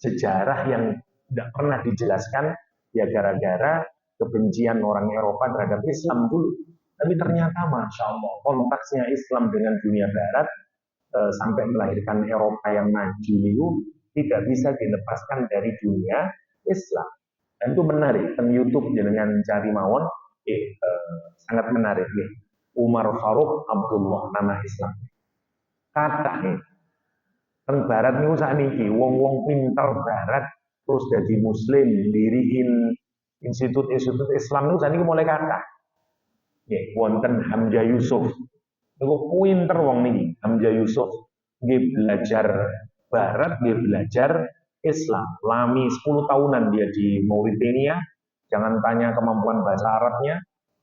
Sejarah yang tidak pernah dijelaskan ya gara-gara kebencian orang Eropa terhadap Islam dulu. Tapi ternyata Masya Allah, kontaksnya Islam dengan dunia Barat sampai melahirkan Eropa yang maju itu tidak bisa dilepaskan dari dunia Islam. Dan itu menarik. Di YouTube dengan cari mawon, sangat menarik nih. Umar Faruk Abdullah nama Islam. Kata nih, teng Barat nih usah niki, wong-wong pinter Barat terus jadi Muslim, diriin institut-institut Islam itu niki mulai kata. Nggih, wonten Hamzah Yusuf. Niku pinter wong niki, Hamzah Yusuf. Nggih belajar Barat, nggih belajar Islam. Lami 10 tahunan dia di Mauritania. Jangan tanya kemampuan bahasa Arabnya.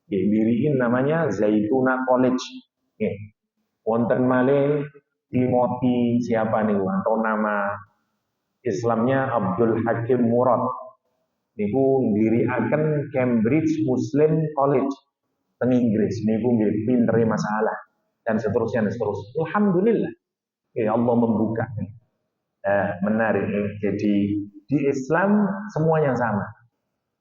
Nggih diriin namanya Zaituna College. Nggih. Wonten malih Timothy siapa nih atau nama Islamnya Abdul Hakim Murad. Niku ndiriaken Cambridge Muslim College teng Inggris niku nggih pintere masalah dan seterusnya. Alhamdulillah. Ya Allah membuka. Menarik nih. Jadi di Islam semuanya sama.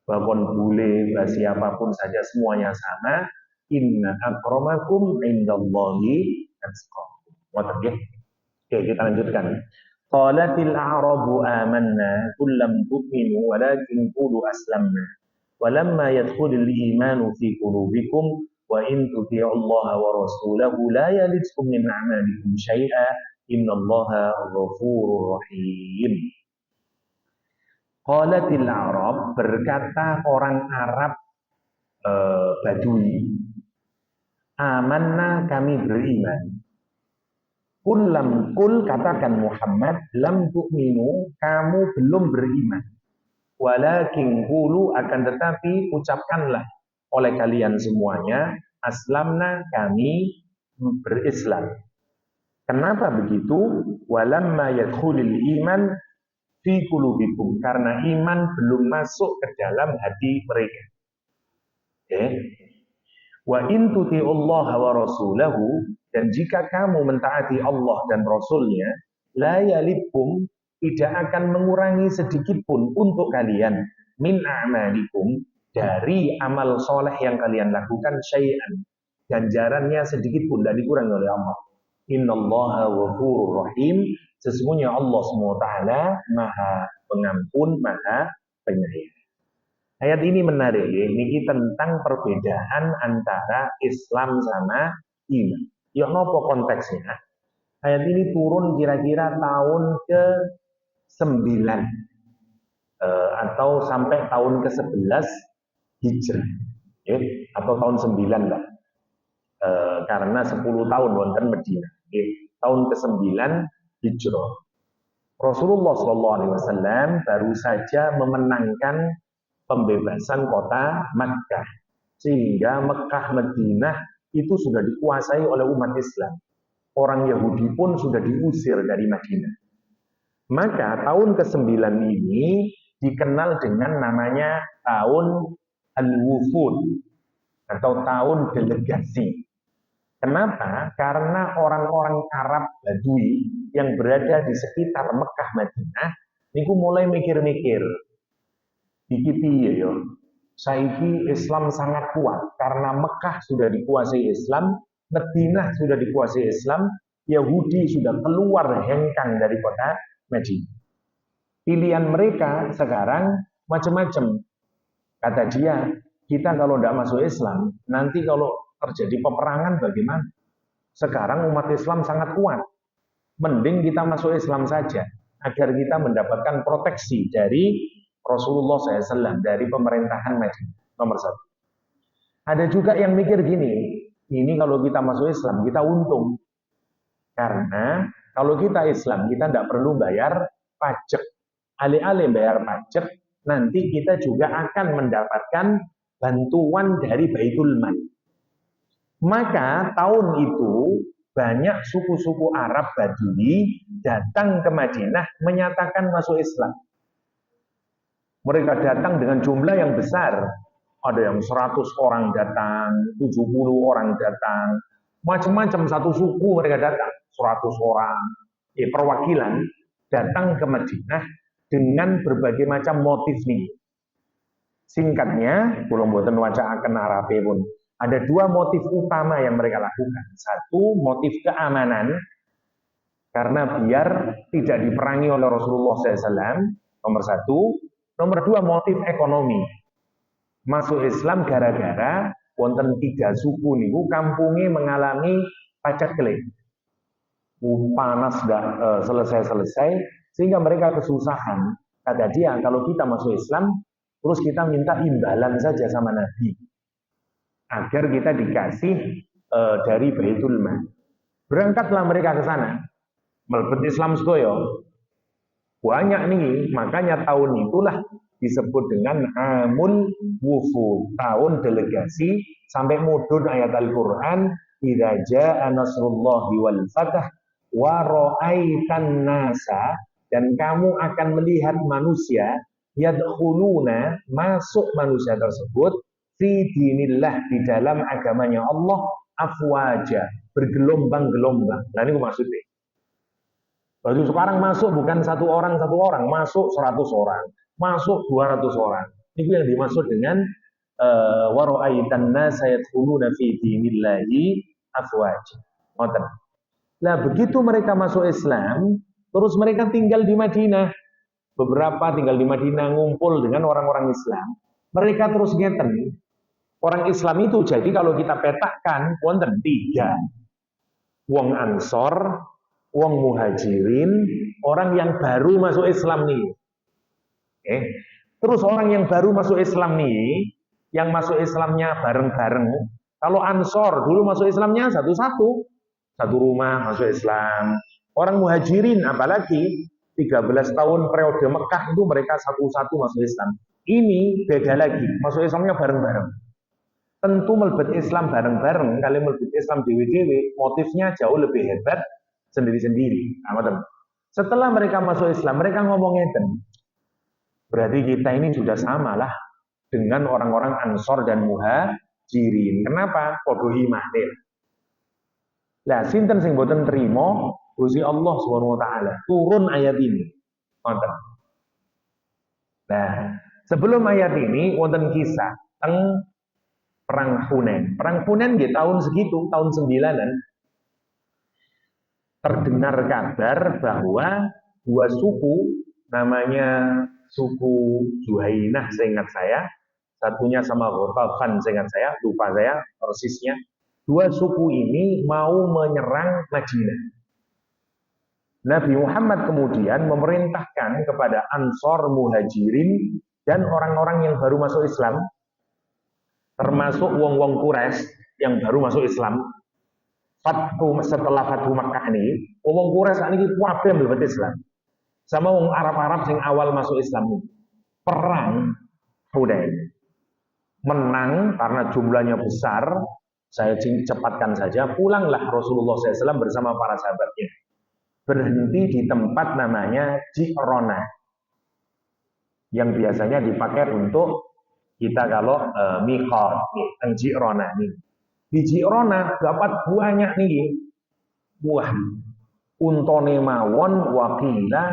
Bahkan bule, siapapun saja semuanya sama. Inna akramakum indallahi atqakum. Oke, kita lanjutkan. Qalatil a'rabu amanna kullam tu'minu walakin qulu aslamna. Walamma yadkhulul imanu fi qulubikum wa in tuti'u Allah wa rasulahu la yalidkum min a'malikum syai'a innallaha ghafurur rahim. Qalatil a'rab, berkata orang Arab Badui, amanna kami beriman. Kul katakan Muhammad, lam tu'minu, kamu belum beriman. Walakin qulu, akan tetapi ucapkanlah oleh kalian semuanya, aslamna, kami berislam. Kenapa begitu? Walamma yadkhulul iman fi qulubikum, karena iman belum masuk ke dalam hati mereka. Wa in tuti'ullaha wa rasulahu, dan jika kamu mentaati Allah dan Rasulnya, la yalidkum, tidak akan mengurangi sedikit pun untuk kalian min a'malikum, dari amal soleh yang kalian lakukan syai'an, ganjarannya sedikit pun tidak dikurangi oleh Allah. Innallaha ghafurur rahim, sesungguhnya Allah SWT Maha Pengampun, Maha Penyayang. Ayat ini menarik ya, ini tentang perbedaan antara Islam sama iman. Ya nopo konteksnya? Ayat ini turun kira-kira tahun ke-9 atau sampai tahun ke-11 Hijrah, ya, atau tahun 9 lah. Karena 10 tahun wonten Madinah. Ya, tahun ke-9 Hijrah. Rasulullah SAW baru saja memenangkan pembebasan kota Makkah, sehingga Mekah Madinah itu sudah dikuasai oleh umat Islam. Orang Yahudi pun sudah diusir dari Madinah. Maka tahun ke-9 ini dikenal dengan namanya tahun Al-Wufud atau tahun delegasi. Kenapa? Karena orang-orang Arab Badui yang berada di sekitar Mekah Madinah niku mulai mikir-mikir, iki piye ya? Saiki Islam sangat kuat karena Mekah sudah dikuasai Islam, Madinah sudah dikuasai Islam, Yahudi sudah keluar hengkang dari kota Madinah. Pilihan mereka sekarang macam-macam. Kata dia, kita kalau tidak masuk Islam, nanti kalau terjadi peperangan bagaimana? Sekarang umat Islam sangat kuat. Mending kita masuk Islam saja, agar kita mendapatkan proteksi dari Rasulullah SAW, dari pemerintahan Madinah. Nomor 1. Ada juga yang mikir gini, ini kalau kita masuk Islam, kita untung. Karena kalau kita Islam, kita tidak perlu bayar pajak. Alih-alih bayar pajak, nanti kita juga akan mendapatkan bantuan dari Baitul Mal. Maka tahun itu banyak suku-suku Arab Badui datang ke Madinah menyatakan masuk Islam. Mereka datang dengan jumlah yang besar. Ada yang 100 orang datang, 70 orang datang, macam-macam satu suku mereka datang, 100 orang, perwakilan datang ke Madinah dengan berbagai macam motif nih. Singkatnya, kalau mboten wacaaken Arabe pun, ada dua motif utama yang mereka lakukan. Satu, motif keamanan, karena biar tidak diperangi oleh Rasulullah SAW, nomor satu. Nomor dua, motif ekonomi. Masuk Islam gara-gara wonten 3 suku niku kampungnya mengalami pacak kelih. Panas nggak selesai-selesai, sehingga mereka kesusahan. Kata dia, kalau kita masuk Islam, terus kita minta imbalan saja sama Nabi, agar kita dikasih dari Baitul Mal. Berangkatlah mereka ke sana, melebet Islam sedoyo. Banyak nih, makanya tahun itulah disebut dengan Amul Wufud, tahun delegasi, sampai mudun ayat Al-Quran, idza jaa nasrullahi wal fath wa ra'aitan nasa, dan kamu akan melihat manusia yadkhuluna, masuk manusia tersebut, fi dinillah, di dalam agamanya Allah, afwaja, bergelombang-gelombang. Nah ini maksudnya. Baru sekarang masuk bukan satu orang, masuk 100 orang, masuk 200 orang. Itu yang dimaksud dengan wa ra'aitan nasa yadkhuluna fi dinillahi afwaja. Nah, begitu mereka masuk Islam, terus mereka tinggal di Madinah. Beberapa tinggal di Madinah, ngumpul dengan orang-orang Islam. Mereka terus ngeten. Orang Islam itu jadi kalau kita petakan, wonten 3. Wong Ansor, wong Muhajirin, orang yang baru masuk Islam nih. Terus orang yang baru masuk Islam nih, yang masuk Islamnya bareng-bareng. Kalau Ansor dulu masuk Islamnya satu-satu, satu rumah masuk Islam. Orang Muhajirin apalagi 13 tahun periode Mekah itu mereka satu-satu masuk Islam. Ini beda lagi, masuk Islamnya bareng-bareng. Tentu melebet Islam bareng-bareng, kali melebet Islam dewe-dewe, motifnya jauh lebih hebat sendiri-sendiri. Setelah mereka masuk Islam, mereka ngomongnya, berarti kita ini sudah samalah dengan orang-orang Ansor dan Muhajirin. Kenapa? Podo imanil. Lah sinten sing boten trimo, Gusti Allah Subhanahu wa taala turun ayat ini. Wonten. Nah, sebelum ayat ini wonten kisah teng perang Hunain. Perang Hunain nggih tahun segitu, tahun 9-an. Terdengar kabar bahwa 2 suku, namanya suku Juhainah seingat saya, satunya sama Ghatafan seingat saya, lupa saya persisnya. 2 suku ini mau menyerang Madinah. Nabi Muhammad kemudian memerintahkan kepada Ansor, Muhajirin, dan orang-orang yang baru masuk Islam, termasuk wong-wong Quraisy yang baru masuk Islam. Setelah Fathu Makkah ini, wong Quraisy ini kabeh mlebet Islam. Sama wong Arab-Arab yang awal masuk Islam ini. Perang Hunain. Menang karena jumlahnya besar. Saya cepatkan saja, pulanglah Rasulullah SAW bersama para sahabatnya. Berhenti di tempat namanya Ji'rona, yang biasanya dipakai untuk kita kalau miqat, Ji'rona nih. Di Ji'rona dapat banyak nih buah untone mawon wakila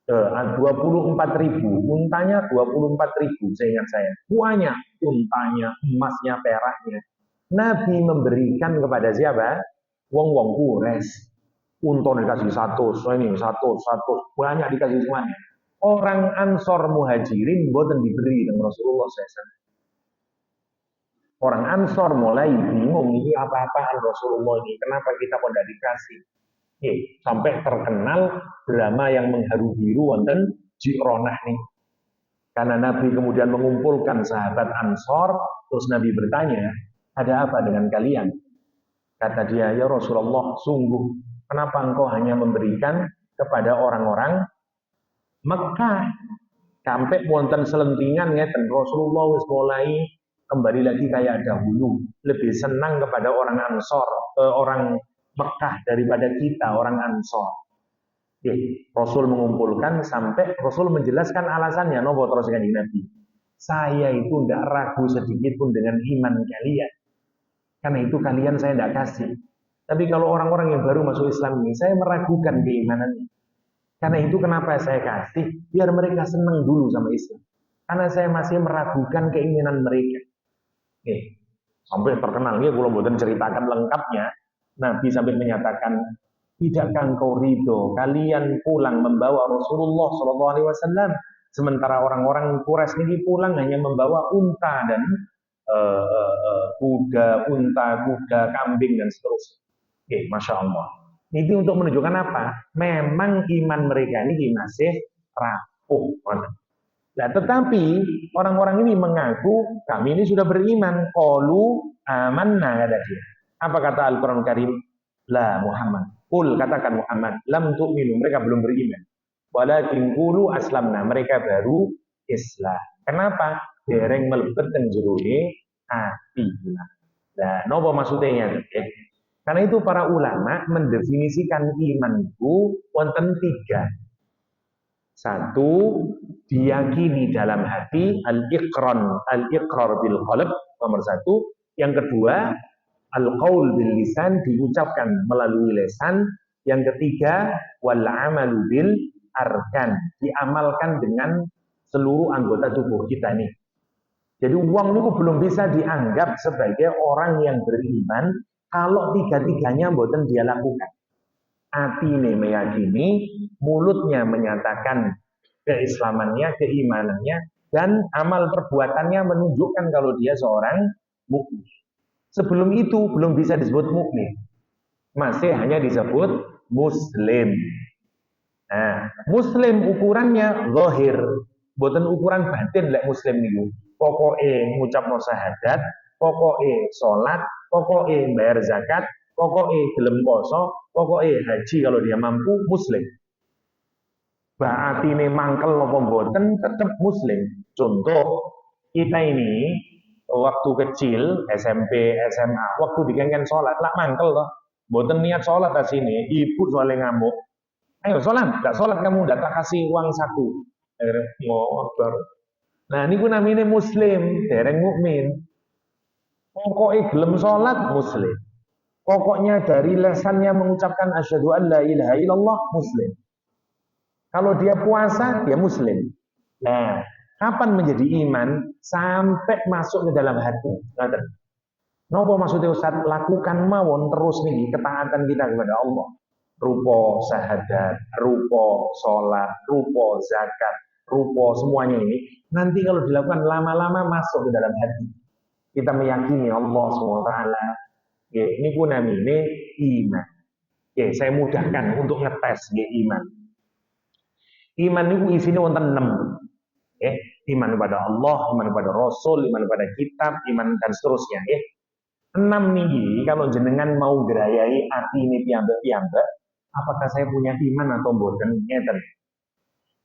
24.000, untanya 24.000 saya ingat saya. Buahnya, untanya, emasnya, peraknya. Nabi memberikan kepada siapa? Wong-wong Quraisy. Unta dikasih 100, ini 100, banyak dikasih semuanya. Orang Ansor Muhajirin boten diberi dengan Rasulullah SAW. Orang Ansor mulai bingung, ini apa-apaan Rasulullah ini, kenapa kita kok tidak dikasih? Sampai terkenal drama yang mengharu biru wonten Ji'ronah nih. Karena Nabi kemudian mengumpulkan sahabat Ansor, terus Nabi bertanya, ada apa dengan kalian? Kata dia, ya Rasulullah, sungguh kenapa engkau hanya memberikan kepada orang-orang Mekah? Sampai wonten selentingan ngeten Rasulullah wis mulai kembali lagi kayak dahulu, lebih senang kepada orang Ansor, orang Mekah daripada kita orang Ansor. Rasul mengumpulkan sampai Rasul menjelaskan alasannya. Nopo terus kanjeng Nabi. Saya itu tidak ragu sedikit pun dengan iman kalian. Karena itu kalian saya tidak kasih. Tapi kalau orang-orang yang baru masuk Islam ini, saya meragukan keimanannya. Karena itu kenapa saya kasih? Biar mereka senang dulu sama Islam. Karena saya masih meragukan keinginan mereka. Sampai terkenal ya, kalau buatan ceritakan lengkapnya, Nabi sampai menyatakan, tidakkah engkau ridho kalian pulang membawa Rasulullah SAW, sementara orang-orang Quraisy ini pulang hanya membawa unta dan kuda, kambing dan seterusnya. Masya Allah. Itu untuk menunjukkan apa? Memang iman mereka ini masih rapuh. Nah, tetapi orang-orang ini mengaku kami ini sudah beriman. Qalu amanna, kata dia. Apa kata Al-Quran Karim? La Muhammad. Qul, katakan Muhammad, lam tu'minu, mereka belum beriman. Walakin qulu aslamna, mereka baru Islam. Kenapa? Dereng melebet dan jerone hati. Nah, nopo maksudnya? Karena itu para ulama mendefinisikan iman itu wonten 3. 1, diyakini dalam hati, al-iqrar bil qalb, nomor 1. Yang kedua, al-qaul bil lisan, diucapkan melalui lisan. Yang ketiga, wal amalu bil arkan, diamalkan dengan seluruh anggota tubuh kita ini. Jadi uang itu belum bisa dianggap sebagai orang yang beriman kalau 3-tiganya mboten dia lakukan. Hati ini meyakini, mulutnya menyatakan keislamannya, keimanannya, dan amal perbuatannya menunjukkan kalau dia seorang mukmin. Sebelum itu belum bisa disebut mukmin, masih hanya disebut muslim. Nah, muslim ukurannya zahir, bukan ukuran batin lek muslim niku. Pokoke ngucapno syahadat, pokoke salat, pokoke bayar zakat, pokoke gelem poso, pokoke haji kalau dia mampu, muslim. Batine mangkel apa mboten tetap muslim. Contoh, kita ini waktu kecil, SMP, SMA, waktu dikengken sholat, lah mangkel toh. Mboten niat sholat di sini, ibu soalnya ngamuk. Ayo sholat, enggak sholat kamu, enggak tak kasih uang saku. Nah, ini namanya muslim, dereng mukmin. Pokoknya gelem sholat, muslim. Pokoknya dari lesannya mengucapkan asyhadu an la ilaha illallah, muslim. Kalau dia puasa, dia muslim. Nah, kapan menjadi iman? Sampai masuk ke dalam hati. Napa maksudnya Ustaz? Lakukan mawon terus nih ketaatan kita kepada Allah. Rupa syahadat, rupa sholat, rupa zakat, rupa semuanya ini. Nanti kalau dilakukan lama-lama masuk ke dalam hati. Kita meyakini Allah SWT. Ini pun namanya iman. Saya mudahkan untuk ngetes iman. Iman itu isinya wonten 6. Iman kepada Allah, iman kepada Rasul, iman kepada kitab, iman dan seterusnya. 6 nih, kalau jenengan mau gerayai hati ini piambak, apakah saya punya iman atau boten?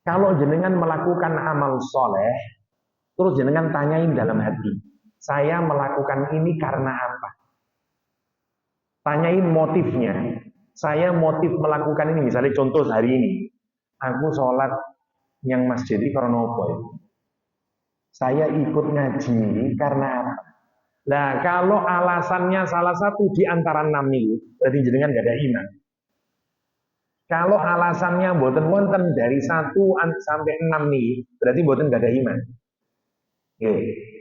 Kalau jenengan melakukan amal soleh, terus jenengan tanyain dalam hati, saya melakukan ini karena apa? Tanyain motifnya. Saya motif melakukan ini, misalnya contoh hari ini, aku sholat yang masjid karena apa? Saya ikut ngaji karena apa? Nah, kalau alasannya salah satu di antara 6 itu, berarti jenengan gak ada iman. Kalau alasannya mboten wonten dari 1 sampai 6 nih, berarti mboten gak ada iman.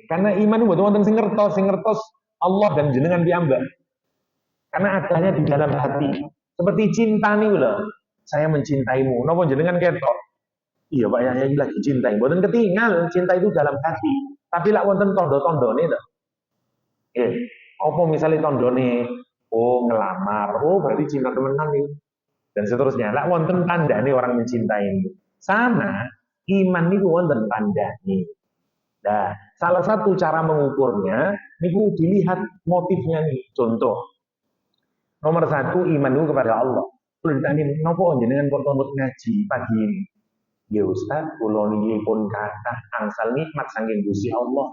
Karena iman mboten wonten sing ngertos Allah dan jenengan piyambak. Karena adanya di dalam hati. Seperti cinta nih loh. Saya mencintaimu. Napa jenengan ketok? Iya Pak Yahya lagi cinta. Mboten ketinggal, cinta itu dalam hati. Tapi lak wonten tondo-tondone to. Apa misalnya tondone, ngelamar, berarti cinta temenan nih, dan seterusnya. Lah wonten tanda nih orang mencintai. Sama iman niku wonten tanda nih. Nah, salah satu cara mengukurnya niku dilihat motifnya nih. Contoh, nomor 1 iman niku kepada Allah. Perintah ini, nopo jenengan kok tonton ngaji pagi ini? Ya Ustaz, kula niki pun kathah angsal nikmat saking Gusti Allah.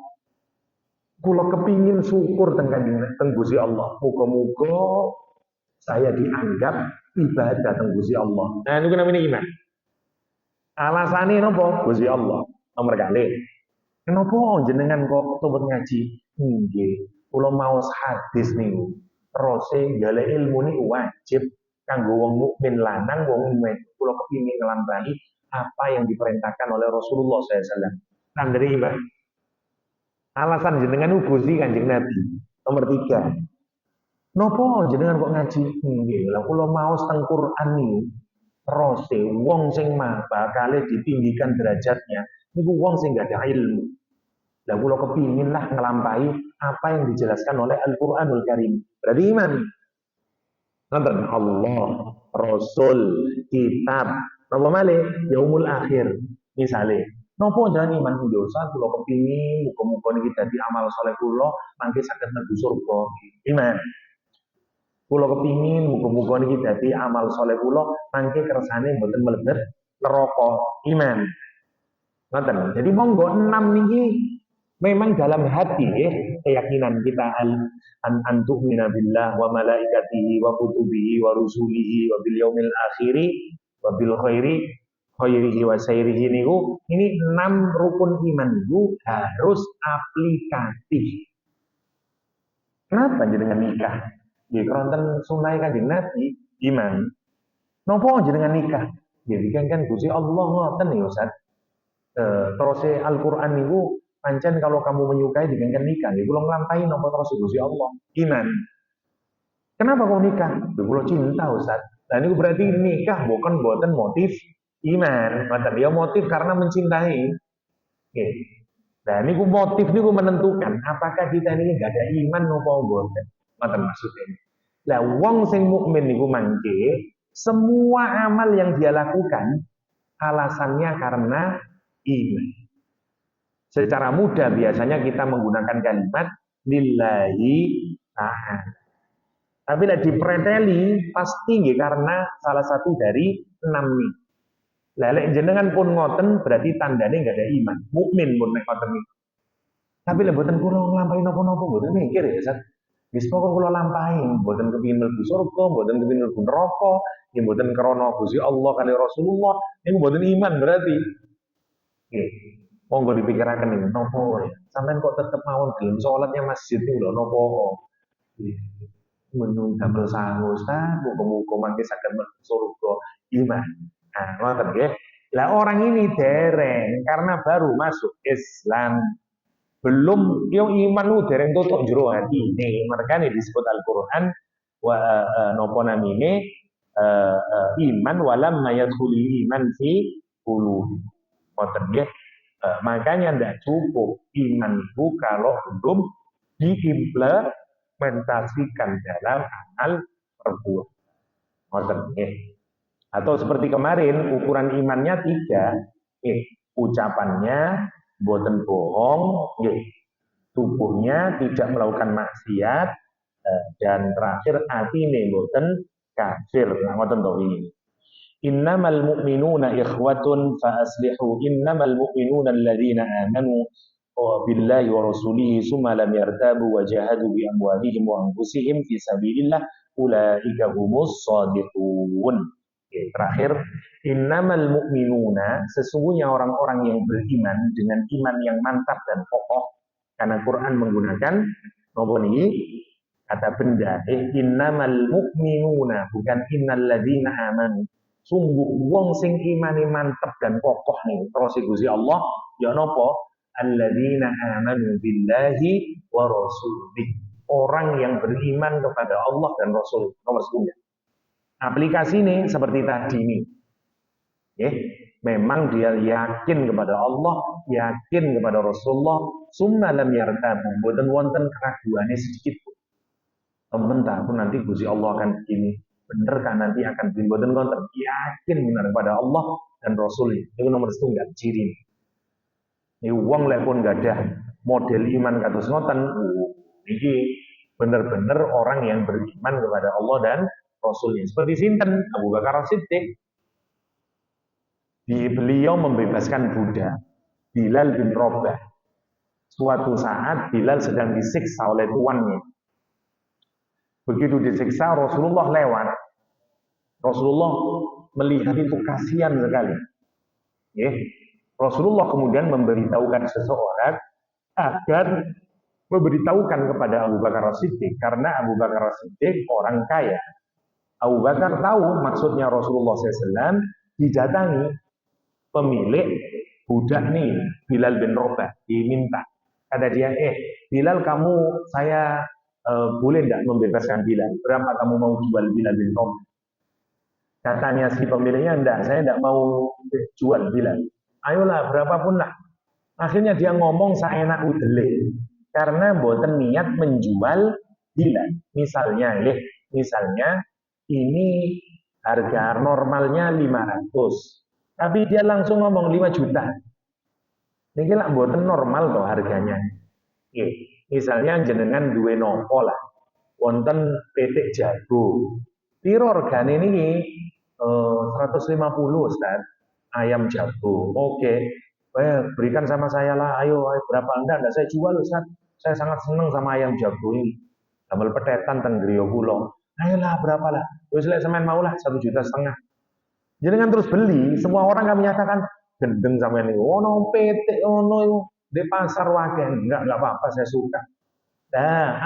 Kula kepingin syukur teng Gusti Allah. Muga-muga saya dianggap ibadah teng Gusti Allah. Nah, niku namanya iman. Alasane napa? Gusti Allah. Nomor kali. Kenapa jenengan kok tobat ngaji? Nggih, kula maos hadis niku. Terose gale ilmu niku wajib kanggo wong mukmin lanang, wong mukmin. Kula kepingin nglampahi apa yang diperintahkan oleh Rasulullah SAW. Tandane iman. Alasan jenengan Gusti Kanjeng Nabi. Nomor 3. Nopo jenengan kok ngaji? Nggih, lha kula maos teng Quran niku. Terus wong sing mah bakal ditinggikan derajatnya niku wong sing gak ada ilmu. Lah kula kepingin lah ngelampahi apa yang dijelaskan oleh Al-Qur'anul Karim. Berarti iman. Nonton Allah, Rasul, kitab, napa malih yaumul akhir. Misale, napa jangan iman dosa kula kepingin muga-muga niki dadi amal saleh kula mangke saged mlebu surga. Iman. Kula kepingin muga-muga niki dadi amal saleh kula mangke kersane mboten mlebet neraka. Iman. Ngoten. Jadi monggo 6 niki memang dalam hati ya, keyakinan kita an tu'mina billah wa malaikatihi wa kutubihi wa rusulihi wa bil yaumil akhiri wa bil khairihi wa sairihi niku ini 6 rukun iman itu harus aplikatif. Kenapa jenengan nikah? Nggih kronten sunah Kanjeng Nabi iman. Napa jenengan nikah? Nggih kan Gusti Allah ngoten ya Ustaz. Terus Al-Qur'an niku pancen kalau kamu menyukai dengan nikah, ya kula nglampahi napa terus Gusti Allah. Iman. Kenapa kau nikah? Ya kula cinta Ustaz. Nah ini berarti nikah bukan buatan motif iman. Ngoten ya motif karena mencintai. Oke. Nah ini motif ini menentukan apakah kita ini enggak ada iman napa mboten. Ngoten maksudnya. Lah wong sing mukmin niku mangke semua amal yang dia lakukan alasannya karena iman. Secara mudah biasanya kita menggunakan kalimat lillahi ta'ala. Tapi lah dipreteli pasti nggih karena salah satu dari 6 ini. Lelek jenengan pun ngoten berarti tandanya nggak ada iman. Mukmin pun nek ngoten niku. Tapi lek mboten kula nglampahi napa-napa mboten mikir ya Ustaz. Wis pokok kula lampahi mboten kepengin mlebu surga, mboten kepengin mlebu neraka, ya mboten krana Gusti Allah kali Rasulullah, niku mboten iman berarti. Nggih. Monggo dipikiraken niku napa ya. Sampeyan kok tetep mawon gelem salatnya masjid niku lho napa? Menung damel sangu Ustaz, muga-muga mangke saged mlebu surga iman. Nah, ngoten nggih. Lah orang ini dereng karena baru masuk Islam. Belum yang iman lu dereng tutuk jero atine. Makane disebut Al-Qur'an wa napa namine iman walam mayadkhul iman fi qulubi. Ngoten nggih. Makanya tidak cukup iman itu kalau belum diimplementasikan dalam amal perbuatan. Atau seperti kemarin ukuran imannya 3, ucapannya boten bohong, tubuhnya tidak melakukan maksiat, dan terakhir atine boten kafir. Ngoten to ini. Innamal mu'minuna ikhwatun fa aslihu innamal mu'minuna alladhina amanu billahi wa rasulihi summa lam yartabu wa jahadu bi amwalihim wa anfusihim fi sabilillah ulaika humus shadiqun. Terakhir, innamal mu'minuna sesungguhnya orang-orang yang beriman dengan iman yang mantap dan kokoh karena Quran menggunakan napa niki kata benda innamal mu'minuna bukan innal ladzina amanu. Sungguh wong sing imane mantep dan kokoh nih terus Gusti Allah ya napa alladzina amanu billahi wa rasulih orang yang beriman kepada Allah dan Rasul nomor 10. Aplikasi ini seperti tadi ini memang dia yakin kepada Allah yakin kepada Rasulullah summa lam yartabu boten wonten keraguane sedikit pun temen pun nanti Gusti Allah akan begini bener kan nanti akan dibuatin konten yakin benar kepada Allah dan Rasul itu nomor 1 ciri ini uang lek pun gak ada model iman kados ngoten ini benar-benar orang yang beriman kepada Allah dan Rasulnya seperti sinten Abu Bakar As-Siddiq Beliau membebaskan budak Bilal bin Rabah. Suatu saat Bilal sedang disiksa oleh tuannya. Begitu disiksa, Rasulullah lewat. Rasulullah melihat itu kasihan sekali. Rasulullah kemudian memberitahukan seseorang agar memberitahukan kepada Abu Bakar As-Siddiq, karena Abu Bakar As-Siddiq orang kaya. Abu Bakar tahu maksudnya Rasulullah SAW, didatangi pemilik budak nih, Bilal bin Rabah, diminta. Kata dia, Bilal, saya boleh tidak membebaskan Bilal? Berapa kamu mau jual Bilal bin Rabah? Katanya si pemiliknya, enggak, saya tidak mau jual Bilal. Ayolah, berapapun lah. Akhirnya dia ngomong saenak udele, karena boten niat menjual Bilal. Misalnya ini harga normalnya 500, tapi dia langsung ngomong 5 juta. Ini lah boten normal toh harganya. Misalnya jenengan duwe nopo lah, wonten petik jago. Piro regane niki? 150 Ustaz. Ayam jago. Oke. Berikan sama saya lah. Ayo berapa Anda? Enggak saya jual Ustaz. Saya sangat senang sama ayam jago ini. Damel petetan teng griya kula. Ayolah berapa lah? Wis lek sampean mau lah 1,5 juta. Jenengan terus beli, semua orang kan menyatakan gendeng sampean niku. Ono petik ono di pasar wakil. Enggak apa-apa, saya suka. Nah,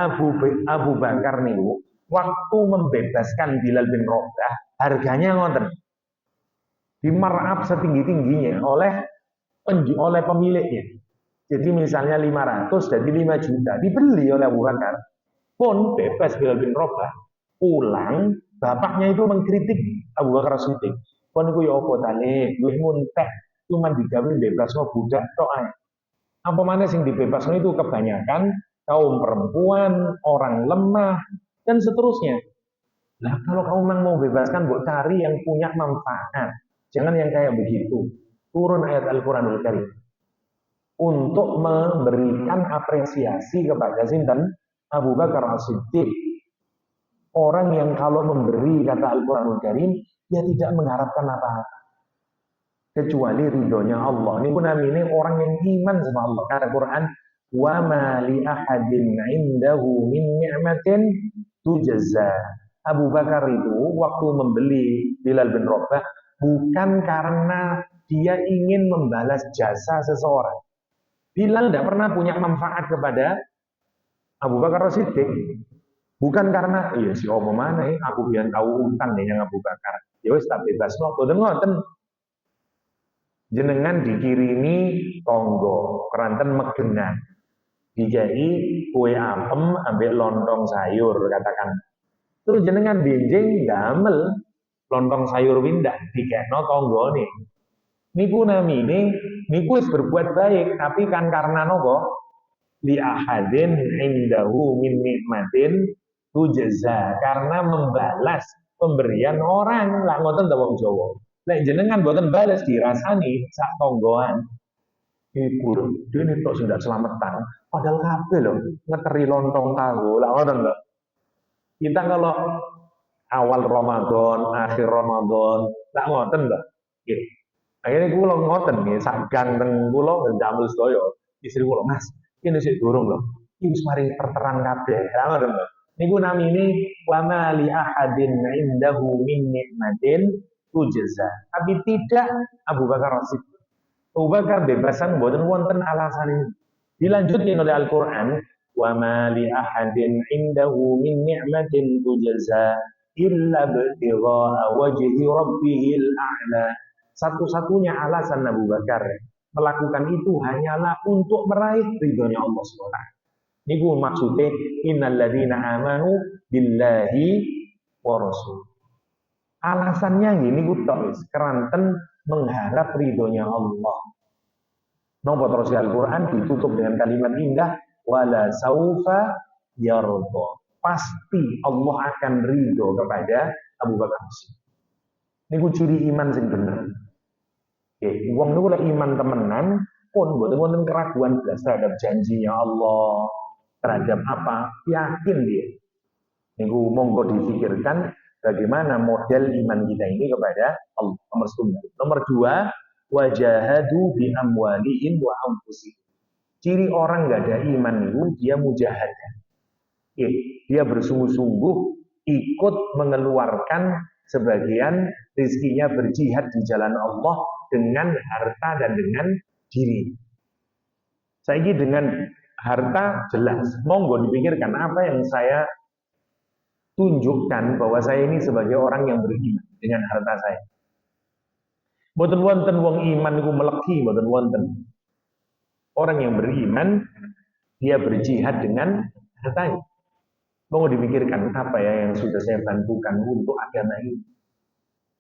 Abu Bakar niku waktu membebaskan Bilal bin Rabah, harganya ngoten. Dimarkup setinggi-tingginya oleh pemiliknya. Jadi misalnya 500 jadi 5 juta, dibeli oleh Abu Bakar. Pun bebas Bilal bin Rabah. Pulang, bapaknya itu mengkritik Abu Bakar Siddiq. Pun iku ya apa tane, duwe muntek, cuman digawe bebasno budak tok ae. Apa mana sing dibebasno itu kebanyakan kaum perempuan, orang lemah, dan seterusnya. Nah, kalau kamu memang mau bebaskan, buat cari yang punya manfaat. Jangan yang kayak begitu. Turun ayat Al-Quranul Karim. Untuk memberikan apresiasi kepada sinten Abu Bakar As-Siddiq. Orang yang kalau memberi, kata Al-Quranul Karim, dia tidak mengharapkan apa-apa. Kecuali ridhonya Allah. Ini pun namanya orang yang iman sama Allah. Kata Quran, wa ma li ahadin indahu min ni'matin tujazza. Abu Bakar itu waktu membeli Bilal bin Rabah bukan karena dia ingin membalas jasa seseorang. Bilal tidak pernah punya manfaat kepada Abu Bakar Siddiq. Bukan karena iya si Om mana aku yang tahu utang yang Abu Bakar. Ya wis tak bebas boten ngoten. Jenengan dikirimi tonggo, keranten megengan. Dijai kue apem ambil lontong sayur katakan. Terus jenengan benjing gamel lontong sayur windah dikekno tonggo nih. Niku namine niku wis berbuat baik, tapi kan karena nopo li ahadin indahu min nikmatin tujza, karena membalas pemberian orang lah ngoten ta wong Jawa. Lek jenengan boten balas dirasani sak tonggoan. Iku dene tok sudah selamatan, padahal kabeh lho ngeteri lontong tahu lah ngoten lho. Kita kalau awal Ramadan, akhir Ramadan, tak ngoten lho. Nggih. Akhirnya kula ngoten nggih, sak ganteng kula ndamel sedaya. Istri kula, Mas, ini sik durung lho. Iki wis mari terterang kabeh. Lah ngoten lho. Niku namine wa ma li ahadin indahu min nikmatin tujza. Tapi tidak Abu Bakar As-Siddiq. Abu Bakar bebasan mboten wonten alasan ini. Dilanjutkan oleh Al-Qur'an, wa ma li ahadin indahu min ni'matin tujza illa btigha'a wajhi rabbihil a'la. Satu-satunya alasan Abu Bakar melakukan itu hanyalah untuk meraih ridhonya Allah SWT. Ini maksudnya innalladzina amanu billahi wa rasul. Alasannya gini kutok keranten mengharap ridhonya Allah. Nomor terus Al-Quran ditutup dengan kalimat indah wala saufa yarda. Pasti Allah akan ridho kepada Abu Bakar. Ini ciri iman sing bener. Wong niku lek iman temenan pun boten keraguan blas terhadap janjinya Allah, terhadap apa? Yakin dia. Niku monggo difikirkan bagaimana model iman kita ini kepada Allah. Nomor 1. Nomor 2, wajahadu bi amwalihim wa anfusihim. Ciri orang nggak ada iman itu dia mujahadah. Dia bersungguh-sungguh ikut mengeluarkan sebagian rezekinya berjihad di jalan Allah dengan harta dan dengan diri. Saya ini dengan harta jelas, monggo dipikirkan apa yang saya tunjukkan bahwa saya ini sebagai orang yang beriman dengan harta saya. Mboten wonten wong iman iku meleki, mboten wonten. Orang yang beriman dia berjihad dengan hartanya. Monggo dipikirkan apa ya yang sudah saya bantukan untuk agama ini.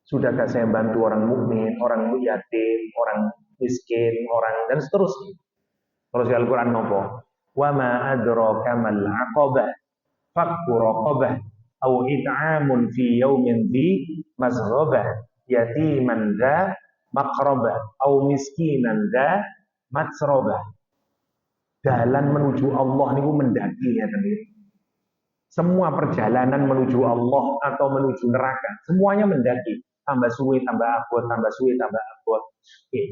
Sudahkah saya bantu orang mukmin, orang yatim, orang miskin, orang dan seterusnya. Kalau di Al-Quran nopo, wa ma adraka mal aqabah, fakku raqabah, au it'amun fi yaumin dhi mazghabah, yatiman dha maqrabah, au miskinan dha matsrabah. Jalan menuju Allah niku mendaki ya teman. Semua perjalanan menuju Allah atau menuju neraka, semuanya mendaki. Tambah suwe, tambah abot, tambah suwe, tambah abot.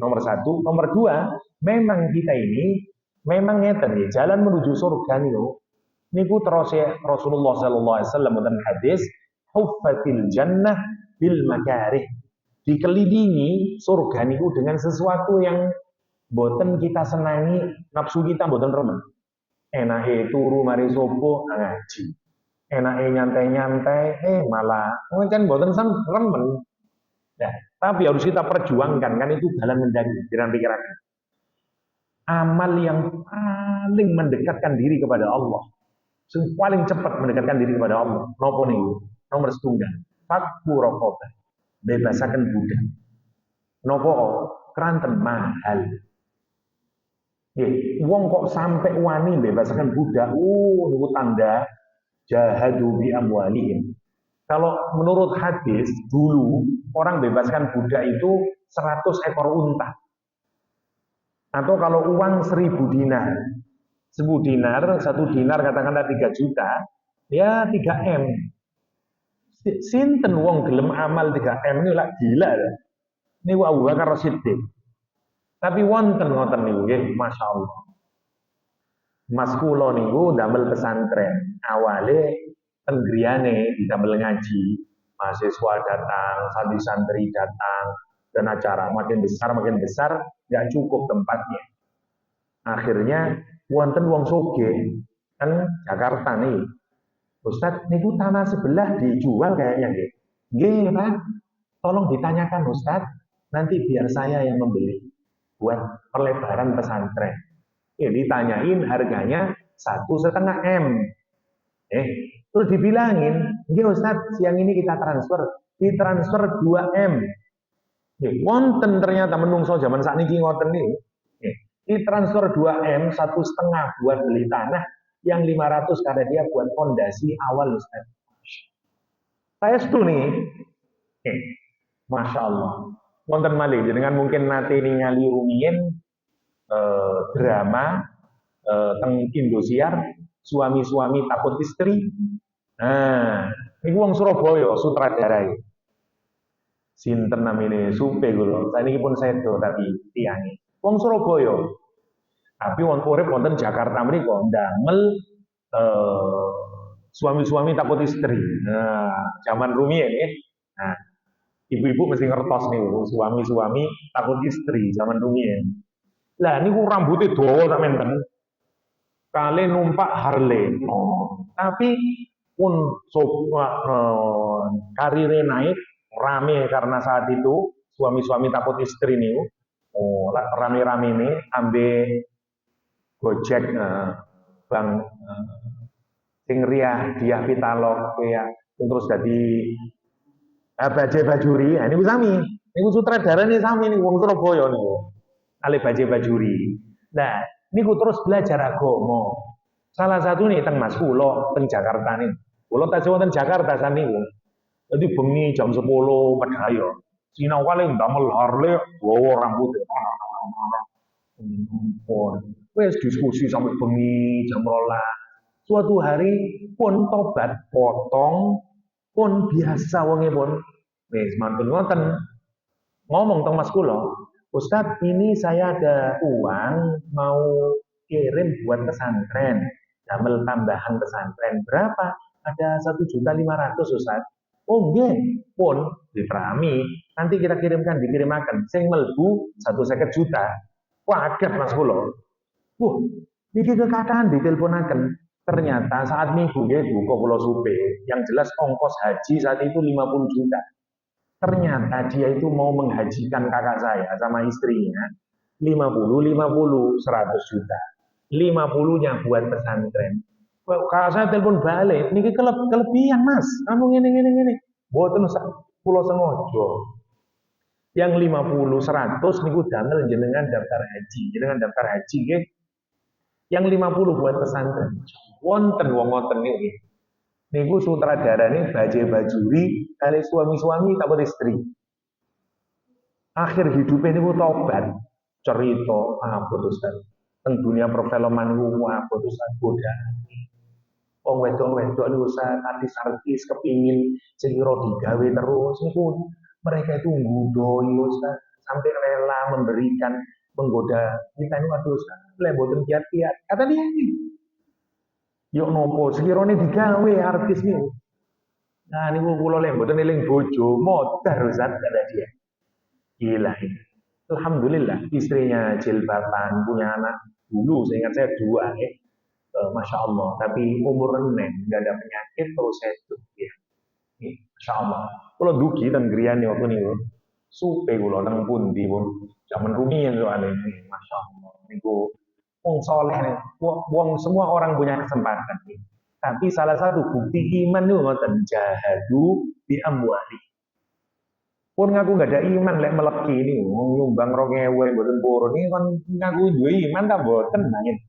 Nomor satu. Nomor dua, memang kita ini, memang ngeten ya, jalan menuju surga niku terus ya Rasulullah sallallahu alaihi wasallam dan hadis, huffatil jannah bil makarih. Dikelilingi surga niku dengan sesuatu yang boten kita senangi, nafsu kita boten remen. Enake turu mari sopo ngaji. Enake nyantai-nyantai, malah kan boten remen. Nah, tapi harus kita perjuangkan, kan itu jalan mendaki, jangan pikirannya. Amal yang paling mendekatkan diri kepada Allah, yang paling cepat mendekatkan diri kepada Allah, nopo niku? Nomor setunggal, fakku raqabah, bebasaken budak. Nopo? Keranten mahal. Wong kok sampai wani bebasaken budak, niku tanda jahadu bi amwalihim. Kalau menurut hadis, dulu orang bebaskan budak itu 100 ekor unta. Atau kalau uang 1000 dinar. 1000 dinar, 1 dinar katakanlah 3 juta, ya 3M. Sinten wong gelem amal 3M ini lah gila. Ini Abu Bakar Siddiq. Tapi wonten ngoten niku nggih, masyaallah. Mas kula niku damel pesantren. Awale tenggriane didamel ngaji, mahasiswa datang, santri-santri datang, dan acara makin besar, nggak cukup tempatnya. Akhirnya wonten wong sugih kan Jakarta nih, Ustadz, niku tanah sebelah dijual kayaknya nggih. Nggih, Pak. Tolong ditanyakan Ustadz, nanti biar saya yang membeli buat perlebaran pesantren. Ditanyain harganya 1,5 M. Terus dibilangin, nggih Ustadz, siang ini kita transfer, ditransfer 2M. Wonten ternyata menungso zaman sakniki ngoten niku. Ditransfer 2M, 1,5 buat beli tanah, yang 500 karena dia buat fondasi awal Ustadz. Saya setuju nih. Masya Allah. Wonten malih jenengan mungkin nanti ningali rumiyin drama teng Indosiar, suami-suami takut istri. Nah, ini wong Surabaya sutradara. Sinten namine supe kula. Saniki pun sedo tapi tiange. Wong Surabaya. Tapi wong urip wonten Jakarta menika ndamel suami-suami takut istri. Nah, zaman rumiyin nggih. Nah, ibu-ibu mesti ngertos nih, suami-suami takut istri zaman rumiyin. Lah niku rambutnya dawa tak menten. Kali numpak Harley. Tapi pun karirnya naik rame karena saat itu suami-suami takut istri nih. Rame-rame ini ambil Gojek Bang sing riah Diah Pitaloka ya, terus jadi Baje Bajuri. Ini sami. Ini sutradara nih sami nih wong Surabaya nih. Ale Baje Bajuri. Nah, niku terus belajar agama. Salah satu nih teng Mas Kulo teng Jakarta nih. Kulo tasih wonten Jakarta sami niku. Jadi bengi jam 10 pedhayo. Sinau kali ndamel Harley, bawa rambut. Wes diskusi sampai bengi jam 12. Suatu hari pun tobat potong pun biasa wonge pun. Wis mantun ngoten. Ngomong teng Mas Kulo, Ustadz, ini saya ada uang mau kirim buat pesantren, damel tambahan pesantren. Berapa? Ada 1.500.000 Ustadz. Oh nggih, pun diterami. Nanti kita kirimkan, dikirimakan. Sing melbu 1,50 juta. Wah, kaget Mas Kulo. Wah, ini kekatakan diteleponaken. Ternyata saat minggu ya buka Pulau Supe, yang jelas ongkos haji saat itu 50 juta. Ternyata dia itu mau menghajikan kakak saya sama istrinya 50, 100 juta. 50-nya buat pesantren. Kakak saya telepon balik, ini kelebihan mas, kamu ini. Boten Pulau Sengojo. Yang 50, 100 niku damel jenengan daftar haji. Jenengan daftar haji nggih. Yang 50 buat pesantren. Wonten wong ngoten niki. Niku sutradarane Baje Bajuri kali suami-suami tak istri. Akhir hidupnya niku tobat. Cerita apa Ustaz? Teng dunia perfilman niku apa Ustaz? Godaan. Wong wedok-wedok niku artis-artis kepingin sekira digawe terus niku mereka itu nggodoi Ustaz sampai rela memberikan menggoda kita ini waduh Ustaz lek mboten kiat-kiat kata dia ini yuk nopo sekirane digawe artis niku nah niku kula lek mboten eling bojo modar Ustaz kata dia gila ini alhamdulillah istrinya jilbaban punya anak dulu saya ingat saya dua Masya Allah, tapi umur reneng, nggak ada penyakit, terus sehat ya. Masya Allah. Kalau dugi dan griani waktu ini, supe kulo nang pundi pun, zaman rumiyin soalnya ini, Masya Allah. Niku wong soleh, wong semua orang punya kesempatan. Tapi salah satu bukti iman itu ngoten jahadu di amwali. Pun ngaku nggak ada iman lek meleki ini, nyumbang 2.000 mboten purun ini kan ngaku duwe iman tak mboten nangin.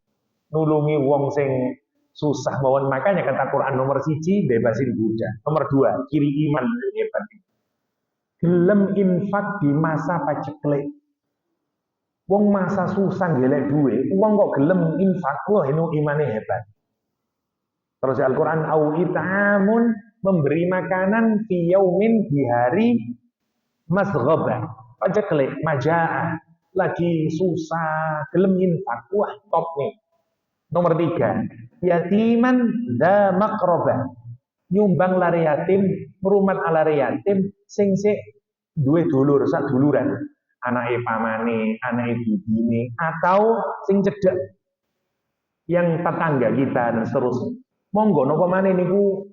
Nulungi wong sing susah mawon makanya kata Quran nomor 1 bebasin budak nomor 2 ciri iman hebat gelem infak di masa paceklik wong masa susah gelek duwe wong kok gelem infak wah ini imane hebat terus Al-Quran au itamun memberi makanan fi yaumin di hari masghaba paceklik majaa lagi susah gelem infak wah top nih. Nomor 3, yatiman da makrobah. Nyumbang lari yatim, merumat lari yatim, sing duwe dulur, sak duluran. Anake pamane, anake bibine, atau sing cedek yang tetangga kita dan seterusnya. Monggo napa maneh niku